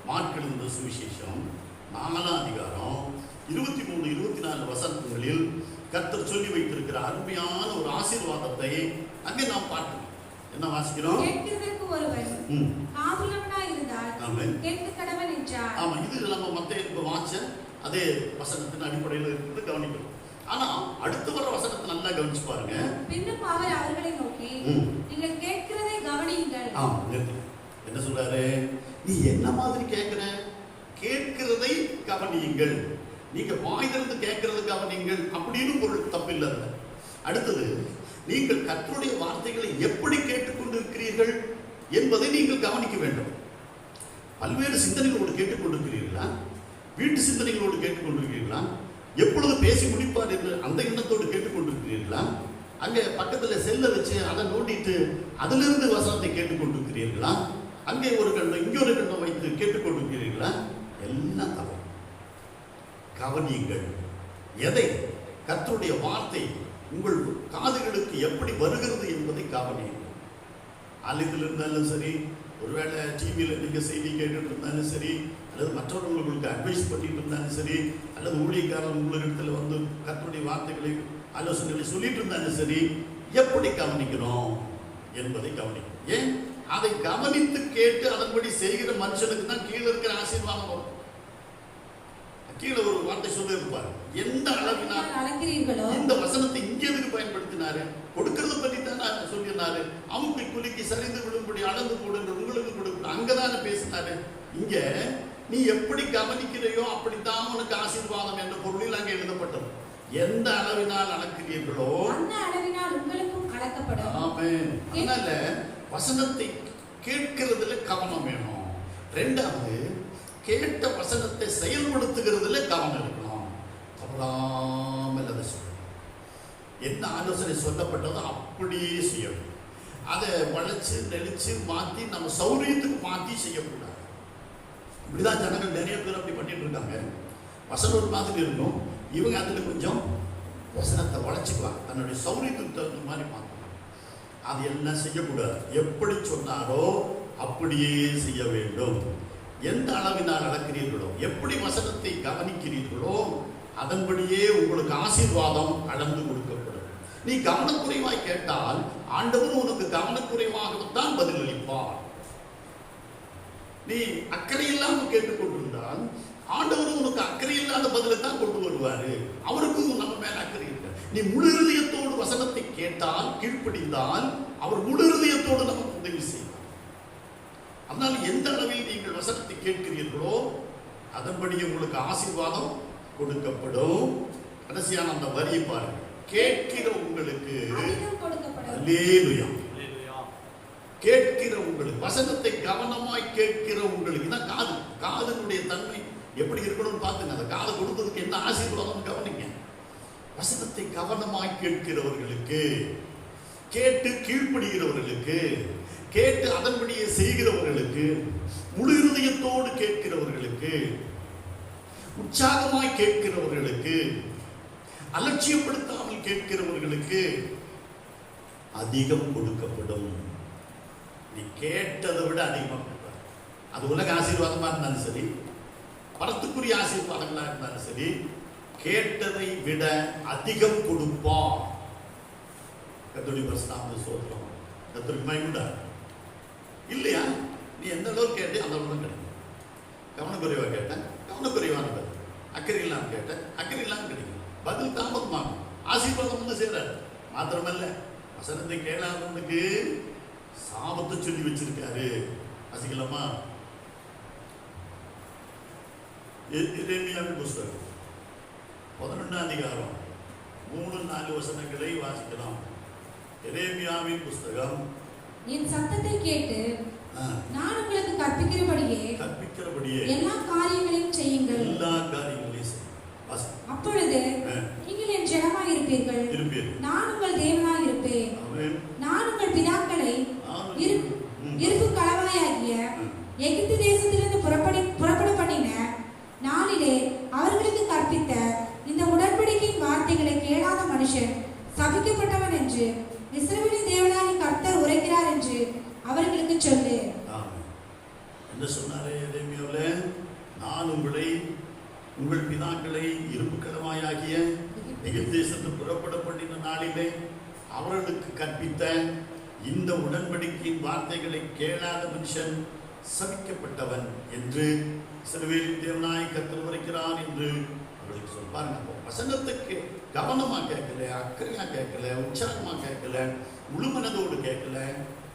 மார்க் எழுதின சுவிசேஷம் 4ஆம் அதிகாரம் 23-24 வசனங்களில் கர்த்தர் சொல்லி வைத்திருக்கிற அருமையான ஒரு ஆசீர்வாதத்தை அங்கே நாம் பார்க்கிறோம். என்ன வாசிக்கிறோம்? கேட்கிறதற்கு ஒருவன் காதுள்ளவனாய் இருந்தால் கேட்க கடவன் என்றார். ஆமா, இது நம்ம மத்தேயு வாசிச்ச அதே வசனத்தின் அடிப்படையில் இருக்கிறது கவனிக்கணும். ஆனா அடுத்த வர வசனத்தை நல்லா கவனிச்சு பாருங்க. பின்னும் அவர் அவர்களை நோக்கி, நீங்கள் கேட்கிறதை கவனியுங்கள். என்ன சொல்றாரு? நீ என்ன மாதிரி கேட்கிற? கேட்கிறதை கவனியுங்கள். நீங்க வாய் திறந்து கேட்கிறது கவனியுங்கள் அப்படின்னு பொருள் தப்பில்லை. அடுத்தது, நீங்கள் கர்த்தருடைய வார்த்தைகளை எப்படி கேட்டுக்கொண்டிருக்கிறீர்கள் என்பதை நீங்கள் கவனிக்க வேண்டும். பல்வேறு சிந்தனைகளோடு கேட்டுக்கொண்டிருக்கிறீர்களா? வீட்டு சிந்தனைகளோடு கேட்டுக்கொண்டிருக்கிறீர்களா? எப்பொழுது பேசி முடிப்பார் என்று அந்த எண்ணத்தோடு கேட்டுக்கொண்டிருக்கிறீர்களா? அங்கே பக்கத்தில் செல்ல வச்சு அதை நோண்டிட்டு அதிலிருந்து வசனத்தை கேட்டுக்கொண்டிருக்கிறீர்களா? அங்கே ஒரு கண்டம் இங்கே ஒரு கண்டம் வைத்து கேட்டுக்கொண்டிருக்கிறீர்களா? எல்லாம் தவறு. கவனியுங்கள். எதை? கர்த்தருடைய வார்த்தை உங்கள் காதுகளுக்கு எப்படி வருகிறது என்பதை கவனியுங்கள். ஆலயத்தில் இருந்தாலும் சரி, ஒருவேளை டிவியில் நீங்கள் செய்தி கேட்டுட்டு இருந்தாலும் சரி, அல்லது மற்றவர்கள் உங்களுக்கு அட்வைஸ் பண்ணிட்டு இருந்தாலும் சரி, அல்லது ஊழியக்காரர் உங்களிடத்தில் வந்து கர்த்தருடைய வார்த்தைகளை ஆலோசனைகளை சொல்லிட்டு இருந்தாலும் சரி, எப்படி கவனிக்கிறோம் என்பதை கவனிக்கும். ஏன்? அதை கவனித்து கேட்டு அதன்படி செய்கிற மனுஷனுக்கு தான் கீழே இருக்கிற ஆசீர்வாதம் வரும். கீழே ஒரு வார்த்தை சொல்லி இருப்பார், எந்த அளவினால் அளக்கிறீர்களோ. இந்த வசனத்தை இங்கே எதுக்கு பயன்படுத்தினாரு? கொடுக்கறத பற்றி தான் சொல்லினாரு. அவங்க குலுக்கி சரிந்து விடும்படி அளந்து கொடுங்க, உங்களுக்கு கொடுக்கணும், அங்கதானே பேசினாரு. இங்க நீ எப்படி கவனிக்கிறையோ அப்படித்தான் உனக்கு ஆசீர்வாதம் என்ற பொருளில் அங்கே எழுதப்பட்டது. எந்த அளவினால் அளக்கிறீர்களோ அந்த அளவினால் உங்களுக்கும் அளக்கப்படும். ஆமென். அதனால வசனத்தை கேட்கிறதுல கவனம் வேணும். ரெண்டாவது, கேட்ட வசனத்தை செயல்படுத்துகிறதுல கவனம் இருக்கணும். தவறாமல் அதை சொல்லணும். என்ன ஆலோசனை சொல்லப்பட்டதோ அப்படியே செய்யணும். அதை வளைச்சு நெளிச்சு மாற்றி நம்ம சௌரியத்துக்கு மாற்றி செய்யக்கூடாது. இப்படிதான் ஜனங்கள் நிறைய பேர் அப்படி பண்ணிட்டு இருக்காங்க. வசனம் ஒரு மாதிரி இருக்கும், இவங்க அதில் கொஞ்சம் வசனத்தை வளைச்சுக்குவாங்க, தன்னுடைய சௌரியத்துக்கு தகுந்த மாதிரி மாற்றுவாங்க. அது எல்லாம் செய்யக்கூடாது. எப்படி சொன்னாரோ அப்படியே செய்ய வேண்டும். எந்த அளவினால் அளக்கிறீர்களோ, எப்படி வசனத்தை கவனிக்கிறீர்களோ அதன்படியே உங்களுக்கு ஆசீர்வாதம் அளந்து கொடுக்கப்படும். நீ கவனக்குறைவாய் கேட்டால் ஆண்டவர் உனக்கு கவனக்குறைவாகத்தான் பதில் அளிப்பார். நீ அக்கறை இல்லாமல் கேட்டுக்கொண்டிருந்தால் ஆண்டவர் உனக்கு அக்கறை இல்லாத பதிலை தான் கொண்டு வருவாரு. அவருக்கும் நம்ம மேல அக்கறை இல்லை. நீ முழு இருதயத்தோடு வசனத்தை கேட்டால், கீழ்ப்படிந்தால் அவர் முழு இருதயத்தோடு நமக்கு உதவி செய்வார். அதனால் எந்த அளவில் நீங்கள் வசனத்தை கேட்கிறீர்களோ அதன்படி உங்களுக்கு ஆசீர்வாதம் கொடுக்கப்படும். கடைசியான அந்த வரியை பாருங்க, கேட்கிற உங்களுக்கு அல்லேலூயா. கேட்கிற உங்களுக்கு, வசனத்தை கவனமாய் கேட்கிற உங்களுக்கு தான் காது. காதனுடைய தன்மை எப்படி இருக்கணும்னு பார்த்துங்க. அந்த காதை கொடுத்ததுக்கு என்ன ஆசீர்வாதம் கவனிங்க. வசனத்தை கவனமாய் கேட்கிறவர்களுக்கு, கேட்டு கீழ்ப்படுகிறவர்களுக்கு, கேட்டு அதன்படியே செய்கிறவர்களுக்கு, முழு இருதயத்தோடு கேட்கிறவர்களுக்கு, உற்சாகமாய் கேட்கிறவர்களுக்கு, அலட்சியப்படுத்தாமல் கேட்கிறவர்களுக்கு அதிகம் கொடுக்கப்படும். நீ கேட்டதை விட அதிகமாக கொடுப்பார். அது உலக ஆசீர்வாதமா இருந்தாலும் சரி, பரத்துக்குரிய ஆசீர்வாதங்களா இருந்தாலும் சரி, கேட்டதை விட அதிகம் கொடுப்பார். கர்த்தருடைய பரிசுத்த ஸ்தோத்திரம். கர்த்தருக்கு மகிமை இல்லையா? நீ எந்த அளவுக்கு கேட்டு அந்த அளவுக்கு கிடைக்கும். கவனக்குறைவா கேட்டேன், கவனக்குறைவான பதில். அக்கறை இல்லாமல் கேட்டேன், அக்கறை இல்லாமல் கிடைக்கும். பதில் தாமதமாகும், ஆசீர்வாதம் வந்து சேராது. மாத்திரமல்ல, வசனத்தை கேளாதவனுக்கு சாபத்தை சொல்லி வச்சிருக்காரு. வாசிக்கலாமா? எரேமியாவின் புஸ்தகம் 11ஆம் அதிகாரம் 3-4 வசனங்களை வாசிக்கலாம். எரேமியாவின் புஸ்தகம். என் சத்தத்தை கேட்டு நான் உங்களுக்கு கற்பிக்கிறபடியே எல்லா காரியங்களையும் செய்யுங்கள். அப்பொழுது நீங்கள் என் ஜனமாய் இருப்பீர்கள், நான் உங்கள் தேவனாய் இருப்பேன். நான் உங்கள் பிதாக்களை இருப்பு களவாயாகிய எகிப்து தேசத்திலிருந்து புறப்பட பண்ணின நாளிலே அவர்களுக்கு கற்பித்த இந்த உடன்படிக்கையின் வார்த்தைகளை கேளாத மனுஷன் சபிக்கப்பட்டவன் என்று இஸ்ரவேலின் தேவனாகிய கர்த்தர் உரைக்கிறார் என்று அவர்களுக்கு சொல்லு. என்ன சொன்னாரே எரேமியாவிலே? நான் உங்களை உங்கள் பிதாக்களை இருப்பு களவாயாகிய எகிப்து தேசத்தில் புறப்பட பண்ணின நாளிலே அவர்களுக்கு கற்பித்த இந்த உடன்படிக்கையின் வார்த்தைகளை கேளாத மனுஷன் சபிக்கப்பட்டவன் என்று இஸ்ரவேலின் தேவனாய் கர்த்தர் உரைக்கிறான் என்று அவர்களுக்கு சொல்வாருங்க. வசனத்துக்கு கவனமா கேட்கல, அக்கறையா கேட்கல, உற்சாகமா கேட்கல, முழுமனதோடு கேட்கல,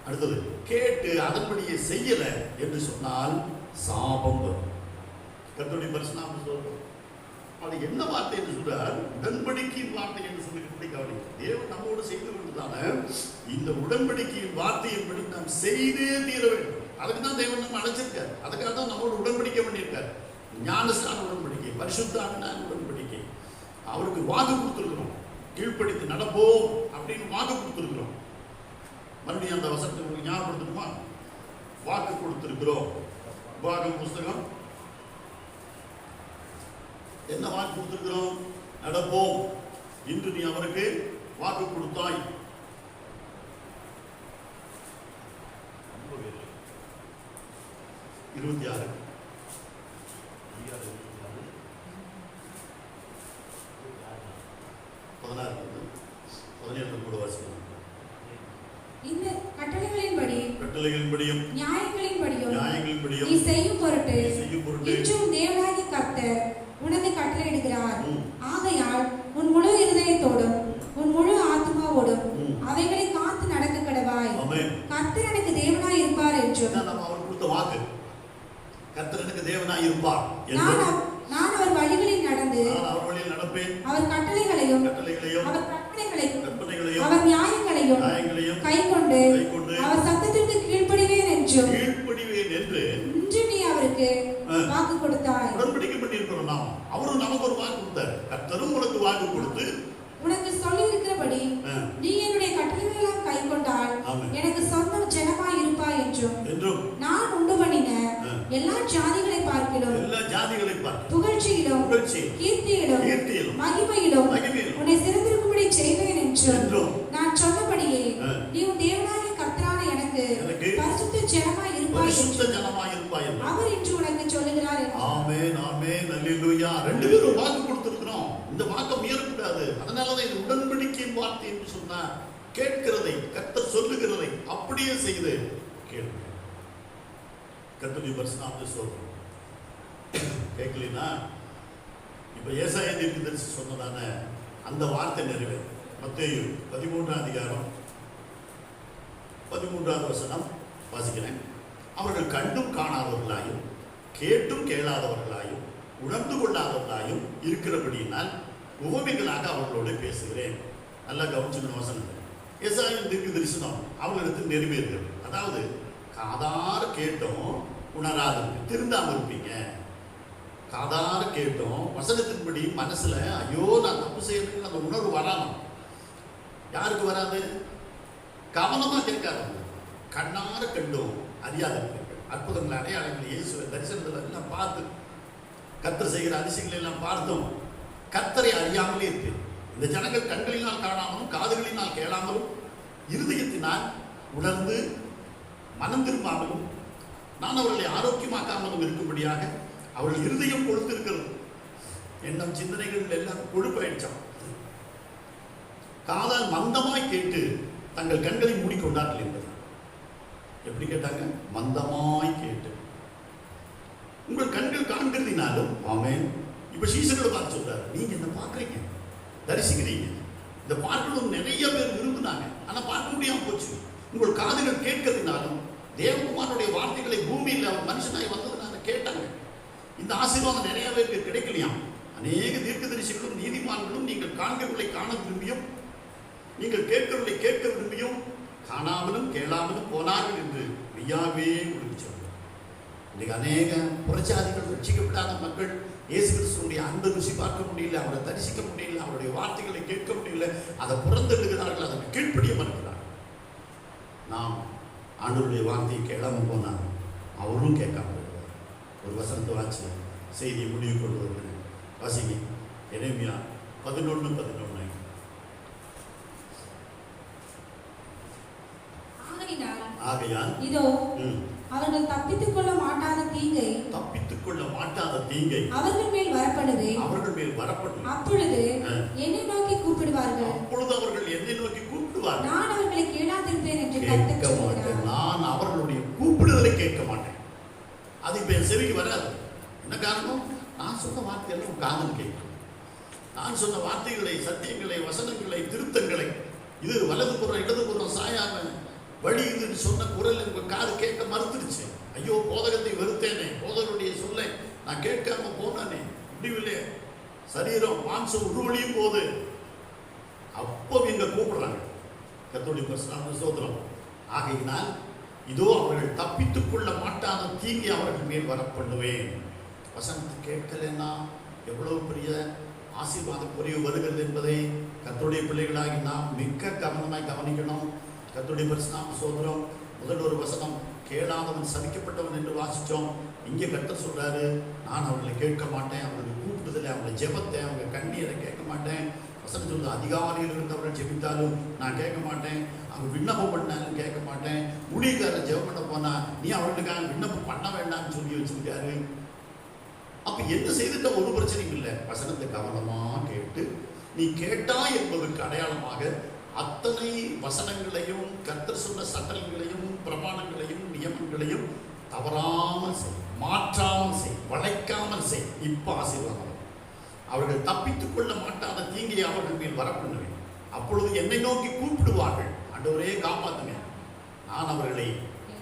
அடுத்தது கேட்டு அதன்படியே செய்யல என்று சொன்னால் சாபம் வரும். கர்த்தருடைய பரிசுத்த சொல்றோம். அது என்ன வார்த்தை என்று சொல்றார்? உடன்படிக்கையின் வார்த்தை என்று சொல்லி கவனிக்க. தேவன் நம்மோடு செய்து கொண்டுதானே இந்த உடன்படிக்கையின் வார்த்தையின்படி நாம் செய்தே தீர வேண்டும். அதுக்கு தான் தேவன் நம்ம அழைச்சிருக்காரு. அதுக்காக தான் நம்மோடு உடன்படிக்கை பண்ணியிருக்காரு. ஞானஸ்நான உடன்படிக்கை, பரிசுத்த ஆவியான உடன்படிக்கை. அவருக்கு வாக்கு கொடுத்துருக்கிறோம், கீழ்ப்படித்து நடப்போம் அப்படின்னு வாக்கு கொடுத்துருக்கிறோம். மறுபடியும் அந்த வசனத்தை உங்களுக்கு ஞாபகப்படுத்தணுமா? வாக்கு கொடுத்திருக்கிறோம். உபாகம புஸ்தகம் என்ன வாக்கு கொடுத்திருக்கிறோம்? நடப்போம். இன்று நீ அவருக்கு வாக்கு கொடுத்தாய். 26 17 கூட வாசிக்கலாம். இந்த கட்டளைகளின்படி கட்டளைகளின்படியும் நியாயங்களின்படியும் நியாயங்களின்படியும் நீ செய்யும் பொருட்டு செய்யும் இன்றும் தேவனாகிய கர்த்தர் உனக்கு கட்டளையிடுகிறார். ம். ஆகையால் உன் முழு இருதயத்தோடும் உன் முழு ஆத்மாவோடும் ம். அவைகளை காத்து நடக்க கடவாய். ஆமென். கர்த்தர் எனக்கு தேவனாய் இருப்பார் என்றும் இதான் நம்ம அவர் கொடுத்த வாக்கு. கர்த்தர் எனக்கு தேவனாய் இருப்பார் நான் என்றும் நான் அவர் வழிகளில் நடந்து நான் அவர் வழியில் நடப்பேன். அவர் கட்டளைகளையும் கட்டளைகளையும் அவர் கற்பனைகளையும் கற்பனைகளையும் அவர் நியாயங்களையும் நியாயங்களையும் கைக்கொண்டு கைக்கொண்டு அவர் சத்தத்திற்கு கீழ்ப்படிவேன் என்றும் கீழ்ப்படிவேன் என்று இன்று நீ அவருக்கு வாக்கு கொடுத்தாய். உடன்படிக்கை பண்ணியிருக்கிறோம் நாம். அவரும் நமக்கு ஒரு வாக்கு கொடுத்தார். கர்த்தரும் உனக்கு வாக்கு கொடுத்து உனக்கு சொல்லி இருக்கிறபடி நீ என்னுடைய கட்டளைகள் எல்லாம் கைக்கொண்டால் ஆமென். எனக்கு சொந்த ஜனமாய் இருப்பாய் என்றும் என்றும் நான் உண்டு பண்ணின எல்லா ஜாதிகளை பார்க்கிலும் எல்லா ஜாதிகளை பார்த்து புகழ்ச்சியிலும் புகழ்ச்சியிலும் கீர்த்தியிலும் மகிமையிலும் உன்னை சிறந்திருக்கும்படி செய்வேன் என்றும் நான் சொன்னபடியே நீ உன் தேவனாகிய கர்த்தரான எனக்கு பரிசுத்த ஜனமாய் இருப்பாய் பரிசுத்த என்றும் ஜனமாய் இருப்பாய் என்று அவர் இன்று உனக்கு சொல்லுகிறார் என்றார். ஆமென் ஆமென் அல்லேலூயா. ரெண்டு பேரும் வாக்கு கொடுத்திருக்கிறோம். இந்த வாக்கு மீறக்கூடாது. அதனாலதான் இது உடன்படிக்கையின் வார்த்தை என்று சொன்னார். கேட்கிறதை கர்த்தர் சொல்லுகிறதை அப்படியே செய்து கேட்க. கர்த்தருடைய பரிசுத்த சொல்றோம். கேட்கலனா இப்ப ஏசாயா தீர்க்கதரிசி சொன்னதான அந்த வார்த்தை நிறைவேறும். மத்தேயு 13ஆம் அதிகாரம் 13வது வசனம் வாசிக்கிறேன். அவர்கள் கண்டும் காணாதவர்களாயும் கேட்டும் கேளாதவர்களாயும் உணர்ந்து கொள்ளாதவர்களாயும் இருக்கிறபடியினால் உவமைகளாக அவர்களோடு பேசுகிறேன். நல்லா கவனிச்சுக்கணும் வசனங்கள். ஏசாயா தீர்க்கதரிசனம் அவர்களிடத்தில் நிறைவேறுகிறது. அதாவது காதார கேட்டோம் உணராதவங்க திருந்தாம இருப்பீங்க. காதார கேட்டோம் வசனத்தின்படி மனசுல ஐயோ நான் தப்பு செய்யறதுக்கு அந்த உணர்வு வராமல் யாருக்கு வராது? கவனமா கேட்காதவங்க. கண்ணார கண்டும் அறியாதவர்கள் அற்புதங்கள் அடையாளங்கள் இயேசுவை தரிசனத்தில் எல்லாம் பார்த்து கர்த்தர் செய்கிற அதிசயங்களை எல்லாம் பார்த்தோம். கர்த்தரை அறியாமலே இருக்கு. இந்த ஜனங்கள் கண்களினால் காணாமலும் காதுகளினால் கேளாமலும் இருதயத்தினால் உணர்ந்து மனம் திரும்பாமலும் நான் அவர்களை ஆரோக்கியமாக்காமலும் இருக்கும்படியாக அவர்கள் இருதயம் கொழுத்திருக்கிறது. எண்ணம் சிந்தனைகள் எல்லாம் கொழுப்பாயிடுச்சான். காதால் மந்தமாய் கேட்டு தங்கள் கண்களை மூடிக்கொண்டார்கள் என்பது. எப்படி கேட்டாங்க? மந்தமாய் கேட்டு. உங்கள் கண்கள் காண்கிறதினாலும் ஆமென். இப்ப சீசர்களை பார்த்து சொல்றாரு, நீங்க என்ன பார்க்கறீங்க, தரிசிக்கிறீங்க. இந்த பார்க்கணும் நிறைய பேர் விரும்பினாங்க, ஆனா பார்க்க முடியாம போச்சு. உங்கள் காதுகள் கேட்கிறதுனாலும் தேவகுமாரனுடைய வார்த்தைகளை பூமியில் அவர் மனுஷனாய் வந்ததுனால கேட்டாங்க. இந்த ஆசீர்வாதம் நிறைய பேருக்கு கிடைக்கலையாம். அநேக தீர்க்கதரிசிகளும் நீதிமான்களும் நீங்கள் காண்கிறவர்களை காண விரும்பியும் நீங்கள் கேட்கிறவர்களை கேட்க விரும்பியும் காணாமலும் கேளாமலும் போனார்கள் என்று மெய்யாவே உங்களுக்கு சொல்றார். இன்னைக்கு அநேக புறச்சாதிகள் ரட்சிக்கப்படாத மக்கள் இயேசு கிறிஸ்துவுடைய அன்பை ருசி பார்க்க முடியல, அவரை தரிசிக்க முடியல, அவருடைய வார்த்தைகளை கேட்க முடியல, அதை புறந்தெழுகிறார்கள், அதற்கு கீழ்ப்படிய மறுக்கிறார். நாம் ஆண்டவருடைய வார்த்தையை கேளாம போனால் அவரும் கேட்காம போயிடுவார். ஒரு வசனத்தை வாட்சி செய்தியை முடிவு கொண்டு வருகிறேன். வாசிங்க எரேமியா 11:11. ஆகையால் இதோ அவர்கள் தப்பித்துக் கொள்ள மாட்டாத தீங்கை அவர்கள் மேல் வரப்படுவேன். அப்பொழுது என்னை நோக்கி கூப்பிடுவார்கள். நான் அவர்களை கேளாதிருப்பேன் என்று கர்த்தர் சொல்கிறார். நான் அவர்களுடைய கூப்பிடுதலை கேட்க மாட்டேன். அது இப்ப என் செவிக்கு வராது. என்ன காரணம்? நான் சொன்ன வார்த்தையெல்லாம் உன் காதல் கேட்கும். நான் சொன்ன வார்த்தைகளை, சத்தியங்களை, வசனங்களை, திருத்தங்களை, இது வலதுபுறம் இடதுபுறம் சாயாம வழி இதுன்னு சொன்ன குரல் உங்க காது கேட்க மறுத்துருச்சு. ஐயோ போதகத்தை வெறுத்தேனே, போதகருடைய சொல்லை நான் கேட்காம போனானே, முடிவில்லையே, சரீரம் மாம்சம் உருவழியும் போது அப்போ இங்க கூப்பிடுறாங்க. கர்த்தருடைய பரிசுத்த ஸ்தோத்திரம். ஆகையினால் இதோ அவர்கள் தப்பித்துக் கொள்ள மாட்டாத தீங்கை அவர்கள் மேல் வரப்பண்ணுவேன். வசனத்தை கேட்கலன்னா எவ்வளவு பெரிய ஆசீர்வாத குறைவு வருகிறது என்பதை கர்த்தருடைய பிள்ளைகளாகி நாம் மிக்க கவனமாய் கவனிக்கணும். கர்த்தருடைய பரிசுத்த ஸ்தோத்திரம். முதல் ஒரு வசனம் கேளாதவன் சபிக்கப்பட்டவன் என்று வாசித்தோம். இங்கே கர்த்தர் சொல்றாரு, நான் அவர்களை கேட்க மாட்டேன், அவர்களுடைய கூப்பிடுதலை, அவங்களை ஜெபத்தை, அவங்க கண்ணீரை கேட்க மாட்டேன். வசனம் சொல்லுது, அதிகாரியில் இருந்தவர்கள் ஜெபித்தாலும் நான் கேட்க மாட்டேன், அவங்க விண்ணப்பம் பண்ணாலும் கேட்க மாட்டேன். ஊழியக்காரர் ஜெபம் பண்ண போனா நீ அவர்களுக்காக விண்ணப்பம் பண்ண வேண்டாம்னு சொல்லி வச்சிருக்காரு. அப்ப என்ன செய்துட்ட ஒரு பிரச்சனையும் இல்லை. வசனத்தை கவனமா கேட்டு நீ கேட்டா என்பதற்கு அடையாளமாக அத்தனை வசனங்களையும் கர்த்தர் சொன்ன சட்டங்களையும் பிரமாணங்களையும் நியமங்களையும் தவறாமல் செய், மாற்றாமல் செய், வளைக்காமல் செய். இப்ப ஆசீர்வாதம். அவர்கள் தப்பித்துக் கொள்ள மாட்டாத தீங்கை அவர்கள் மேல் வரப்பண்ணுவேன். அப்பொழுது என்னை நோக்கி கூப்பிடுவார்கள், ஆண்டவரே காப்பாத்துங்க. நான் அவர்களை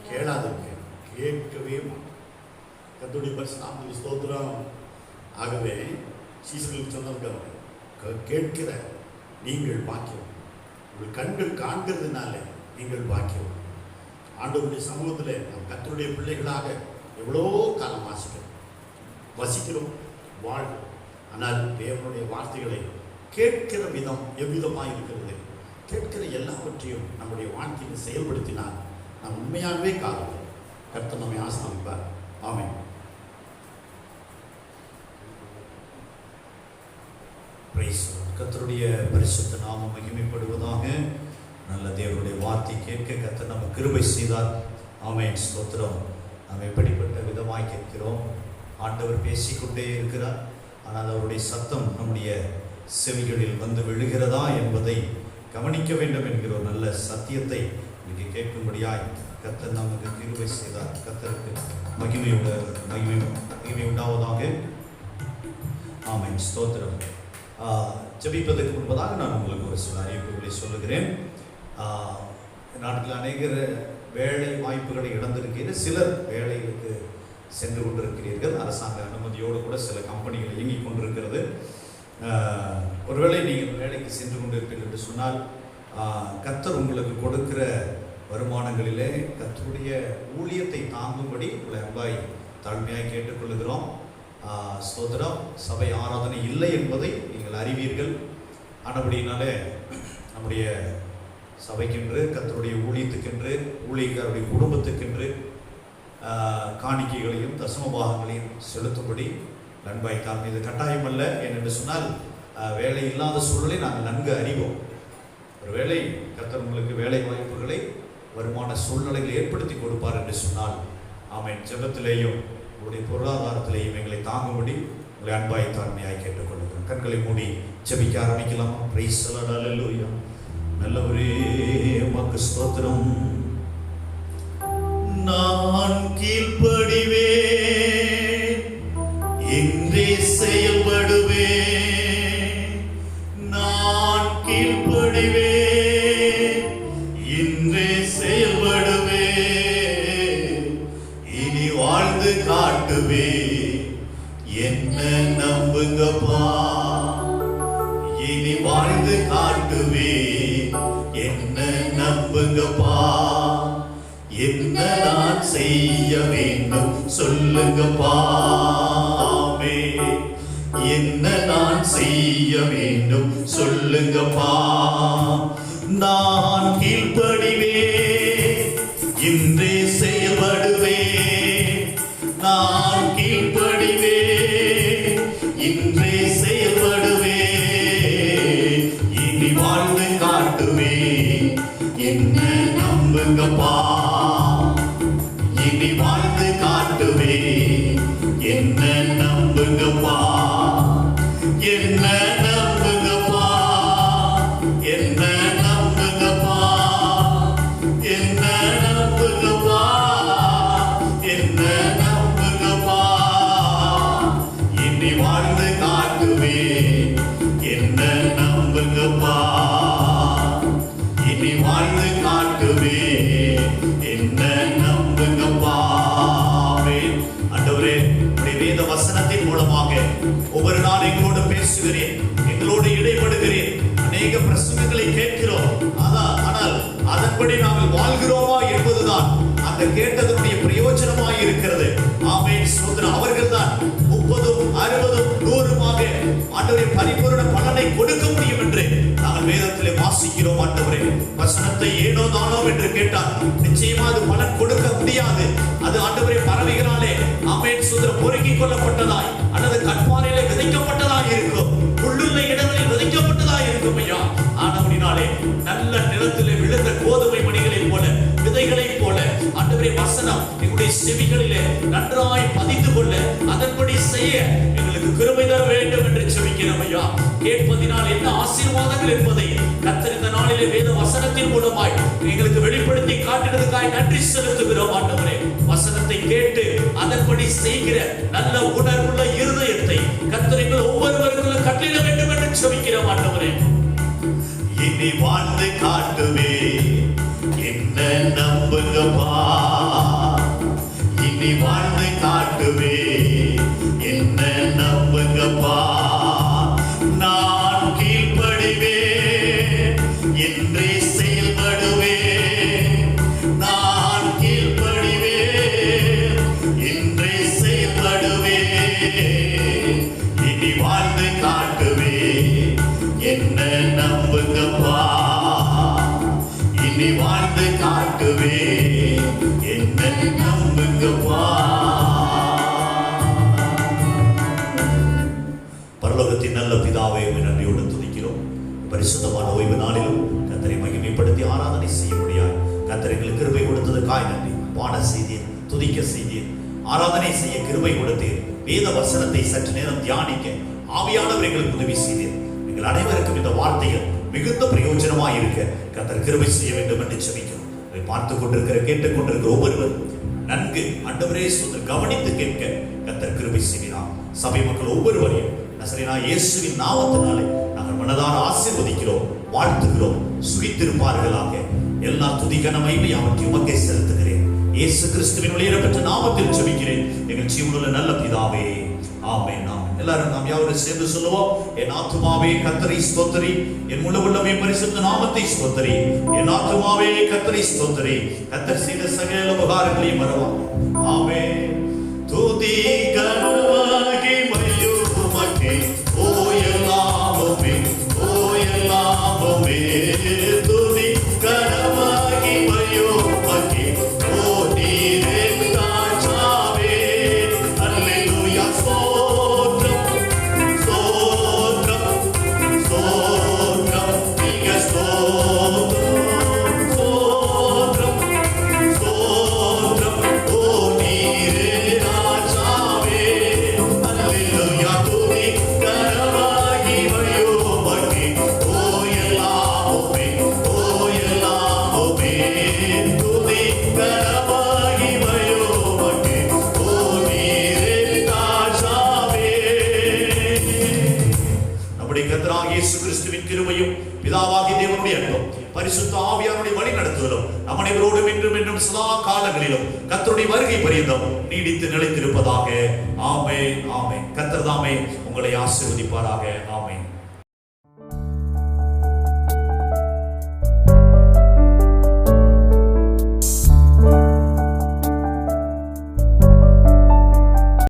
கேளாதிருக்கேன், கேட்கவே மாட்டேன். கர்த்தருடைய பரிசுத்த நாமத்துக்கு ஸ்தோத்திரம். ஆகவே சீசர்களுக்கு சொன்னதுக்கு கேட்கிற நீங்கள் பாக்கியம். உங்கள் கண்கள் காண்கிறதுனால நீங்கள் பாக்கியம். ஆண்டவருடைய சமூகத்தில் நாம் கர்த்தருடைய பிள்ளைகளாக எவ்வளோ காலம் வசிக்கிறோம், வாழ்கிறோம். ஆனால் தேவனுடைய வார்த்தைகளை கேட்கிற விதம் எவ்விதமாக இருக்கிறது? கேட்கிற எல்லாவற்றையும் நம்முடைய வாழ்க்கையில் செயல்படுத்தினால் நாம் உண்மையாகவே காலம் கர்த்தர் நம்மை ஆசீர்வதிப்பார். ஆமென். கர்த்தருடைய பரிசுத்த நாமம் மகிமைப்படுவதாக. நல்ல தேவனுடைய வார்த்தை கேட்க கர்த்தர் நம்ம கிருபை செய்தார். ஆமென், ஸ்தோத்திரம். நாம் எப்படிப்பட்ட விதமாய் கேட்கிறோம்? ஆண்டவர் பேசிக்கொண்டே இருக்கிறார். ஆனால் அவருடைய சத்தம் நம்முடைய செவிகளில் வந்து விழுகிறதா என்பதை கவனிக்க வேண்டும் என்கிற ஒரு நல்ல சத்தியத்தை இன்னைக்கு கேட்கும்படியாய் கர்த்தர் நமக்கு கிருபை செய்தார். கர்த்தருக்கு மகிமை உண்டாவதாக. ஆமென், ஸ்தோத்திரம். ஜெபிப்பதற்கு முன்பதாக நான் உங்களுக்கு ஒரு சில அறிவிப்புகளை சொல்லுகிறேன். நாட்டில் அநேகர் வேலை வாய்ப்புகளை இழந்திருக்கிறீர்கள். சிலர் வேலைகளுக்கு சென்று கொண்டிருக்கிறீர்கள். அரசாங்க அனுமதியோடு கூட சில கம்பெனிகள் இயங்கிக் கொண்டிருக்கிறது. ஒருவேளை நீங்கள் வேலைக்கு சென்று கொண்டிருப்பீர்கள் என்று சொன்னால் கர்த்தர் உங்களுக்கு கொடுக்கிற வருமானங்களிலே கர்த்தருடைய ஊழியத்தை தாங்கும்படி உங்களை அன்பாய் தாழ்மையாய் கேட்டுக்கொள்கிறோம். ஸ்தோத்திரம். சபை ஆராதனை இல்லை என்பதை நீங்கள் அறிவீர்கள். ஆனபடினாலே நம்முடைய சபைக்கென்று, கர்த்தருடைய ஊழியத்துக்கென்று, ஊழியக்காரருடைய குடும்பத்துக்கென்று காணிக்கைகளையும் தசமபாகங்களையும் செலுத்தும்படி நண்பாய் தாழ்மை. இது கட்டாயம் அல்ல. ஏனென்று சொன்னால் வேலை இல்லாத சூழலை நாங்கள் நன்கு அறிவோம். ஒருவேளை கர்த்தர் உங்களுக்கு வேலை வாய்ப்புகளை, வருமான சூழ்நிலைகளை ஏற்படுத்தி கொடுப்பார் என்று சொன்னால் ஆமென், ஜெபத்திலேயும் உங்களுடைய பொருளாதாரத்திலேயும் எங்களை தாங்கும்படி உங்களை அன்பாய் தாழ்மையாய் கேட்டுக்கொள்கிறோம். கண்களை மூடி ஜெபிக்க ஆரம்பிக்கலாம். Praise the lord. அல்லேலூயா. நல்லவரே உமக்கு ஸ்தோத்திரம். நான் கீழ்ப்படிவேன், இன்றே செயல்படுவேன். நான் கீழ்ப்படிவேன், இன்றே செயல்படுவேன். இனி வாழ்ந்து காட்டுவேன், என்ன நம்புங்கப்பா. இனி வாழ்ந்து காட்டுவேன், என்ன நம்புங்கப்பா. என்ன நான் செய்ய வேண்டும் சொல்லுங்கப்பா. என்ன நான் செய்ய வேண்டும் சொல்லுங்கப்பா. நான் கீழ்ப்படிவேன், இன்றே செயல்படுவேன். நான் கீழ்ப்படிவேன், இன்றே செயல்படுவேன். இனி வாழ்ந்து காட்டுவேன், என்ன நம்புங்கப்பா. இனி வாழ்ந்து காட்டுவேன், என்ன நம்புங்கப்பா. என்ன நம்புங்கப்பா, என்ன நம்புங்கப்பா, என்ன நம்புங்கப்பா, என்ன நம்புங்கப்பா. இனி வாழ்ந்து காட்டுவேன், என்ன நம்புங்கப்பா. இனி வாழ்ந்து காட்டுவேன், என்ன நம்புங்கப்பா. ஆண்டவரே, உம்முடைய வேத வசனத்தின் மூலமாக ஒவ்வொரு நாள் எங்களோடு பேசுகிறேன், எங்களோடு இடைபடுகிறேன். அநேக பிரசங்கங்களை கேட்கிறோம். ஆனால் அதன்படி நாங்கள் வாழ்கிறோமா என்பதுதான் அந்த கேட்டதனுடைய பிரயோஜனமாய் இருக்கிறது. ஆமென், ஸ்தோத்திரம். அவர்கள் தான் 30, 60, 100 ஆண்டவரே பரிபூரண பலனை கொடுக்க முடியும் என்று நாங்கள் வேதத்திலே வாசிக்கிறோம். ஆண்டவரே, வசனத்தை ஏனோ தானோ என்று கேட்டால் நிச்சயமா அது பலன் கொடுக்க முடியாது. அது ஆண்டவரே பறவைகளாலே ஆமென் ஸ்தோத்திரம் பொறுக்கிக் கொள்ளப்பட்டதாய் அல்லது கற்பாறையிலே விதைக்கப்பட்டதாய் இருக்கும், புல்லுள்ள இடங்களில் விதைக்கப்பட்டதாய் இருக்கும் ஐயா. ஆனவனினாலே நல்ல நிலத்திலே விழுந்த கோதுமை மணிகளைப் போல, விதைகளைப் போல ஆண்டவரே வசனம் எங்களுடைய செவிகளிலே நன்றாய் பதிந்து கொள்ள, அதன்படி செய்ய எங்களுக்கு கிருபை தர வேண்டும் என்று ஜெபிக்கிறோம் ஐயா. கேட்பதினால் என்ன ஆசீர்வாதங்கள் என்பதை கர்த்தர் இந்த நாளிலே வேத வசனத்தின் மூலமாய் எங்களுக்கு வெளிப்படுத்தி காட்டினதுக்காய் நன்றி செலுத்துகிறோம் ஆண்டவரே. வசனத்தை கேட்டு அதன்படி செய்கிற நல்ல உணர்வுள்ள இருதயத்தை கர்த்தர் எங்கள் ஒவ்வொருவருக்கும் கட்டளையிட வேண்டும் என்று ஜெபிக்கிறோம் ஆண்டவரே. இனி வாழ்ந்து காட்டுவே என்ன நம்புங்கப்பா, இனி வாழ்ந்து காட்டுவே என்ன நம்புங்கப்பா. நான் கீழ்ப்படிவே என்றே செயல்படுவே, நான் கீழ்ப்படிவே என்றே செயல்படுவே. இனி வாழ்ந்து காட்டுவே என்ன நம்புங்கப்பா, இனி வாழ்ந்து காட்டுவே என்ன நம்புங்கப்பா. பரலோகத்தின் நல்ல பிதாவே, நன்றியோடு துதிக்கிறோம். பரிசுத்தமான ஓய்வு நாளிலும் கர்த்தரை மகிமைப்படுத்தி ஆராதனை செய்ய முடியாது கர்த்தர் எங்களுக்கு கிருபை கொடுத்ததுக்காய் நன்றி. பாட செய்தீர், துதிக்க செய்தீர், ஆராதனை செய்ய கிருபை கொடுத்தீர். வேத வசனத்தை சற்று நேரம் தியானிக்க ஆவியானவர் எங்களுக்கு உதவி செய்தீர். எங்கள் அனைவருக்கும் இந்த வார்த்தைகள் மிகுந்த பிரயோஜனமாய் இருக்க கர்த்தர் கிருபை செய்ய வேண்டும் என்று ஜெபிக்கிறோம். இதை பார்த்து கொண்டிருக்கிற கேட்டுக்கொண்டிருக்கிற ஒவ்வொருவரும் நன்கு ஆண்டவரே கவனித்து கேட்க கர்த்தர் கிருபை செய்கிறார். சபை மக்கள் ஒவ்வொருவரையும் நசரேயனாகிய இயேசுவின் நாமத்தினாலே நாங்கள் மனதார ஆசீர்வதிக்கிறோம், வாழ்த்துகிறோம். சுகித்திருப்பார்களாக. எல்லா துதி கன மகிமை அவற்றை உமக்கே செலுத்துகிறேன். இயேசு கிறிஸ்துவின் வெளியேறப்பட்ட நாமத்தில் ஜெபிக்கிறேன் எங்கள் ஜீவனுள்ள நல்ல பிதாவே, ஆமென். எல்லாரும் நாம் யாவரும் சேர்ந்து சொல்லுவோம். என் ஆத்துமாவே கர்த்தரை ஸ்தோத்திரி, என் முழு உள்ளமே பரிசுத்த நாமத்தை ஸ்தோத்திரி. என் ஆத்துமாவே கர்த்தரை ஸ்தோத்திரி, கர்த்தர் செய்த சகல உபகாரங்களையும் மறவாதே. ஆமென். துதி கனமாகி மயூமக்கே ஓ எல்லாமே, ஓ எல்லாமே. துதி கனமாகி மயூமக்கே ஓ நீரே ராஜாவே. அல்லேலூயா. ஸ்தோத்திரம் ஸ்தோத்திரம் ஸ்தோத்திரம். நீங்க ஸ்தோத்திரம் ஸ்தோத்திரம் ஸ்தோத்திரம். ஓ நீரே ராஜாவே. அல்லேலூயா. துதி கனமாகி மயூமக்கே ஓ எல்லாமே, ஓ எல்லாமே. துதி கனமாகி மயூமக்கே ஓ நீரே ராஜாவே. நம்முடைய கர்த்தராகிய இயேசு கிறிஸ்துவின் கிருபையும் பிதாவாகிய தேவனுடைய அன்பும் பரிசுத்த ஆவியானுடைய வழி நடத்துதலும் நம் அனைவரோடும் என்றும் என்றும் சதா காலங்களிலும் கர்த்தருடைய வருகை பரியந்தம் நீடித்து நிலைத்திருப்பதாக. ஆமென், ஆமென். கர்த்தர் தாமே உங்களை ஆசீர்வதிப்பாராக. ஆமென்.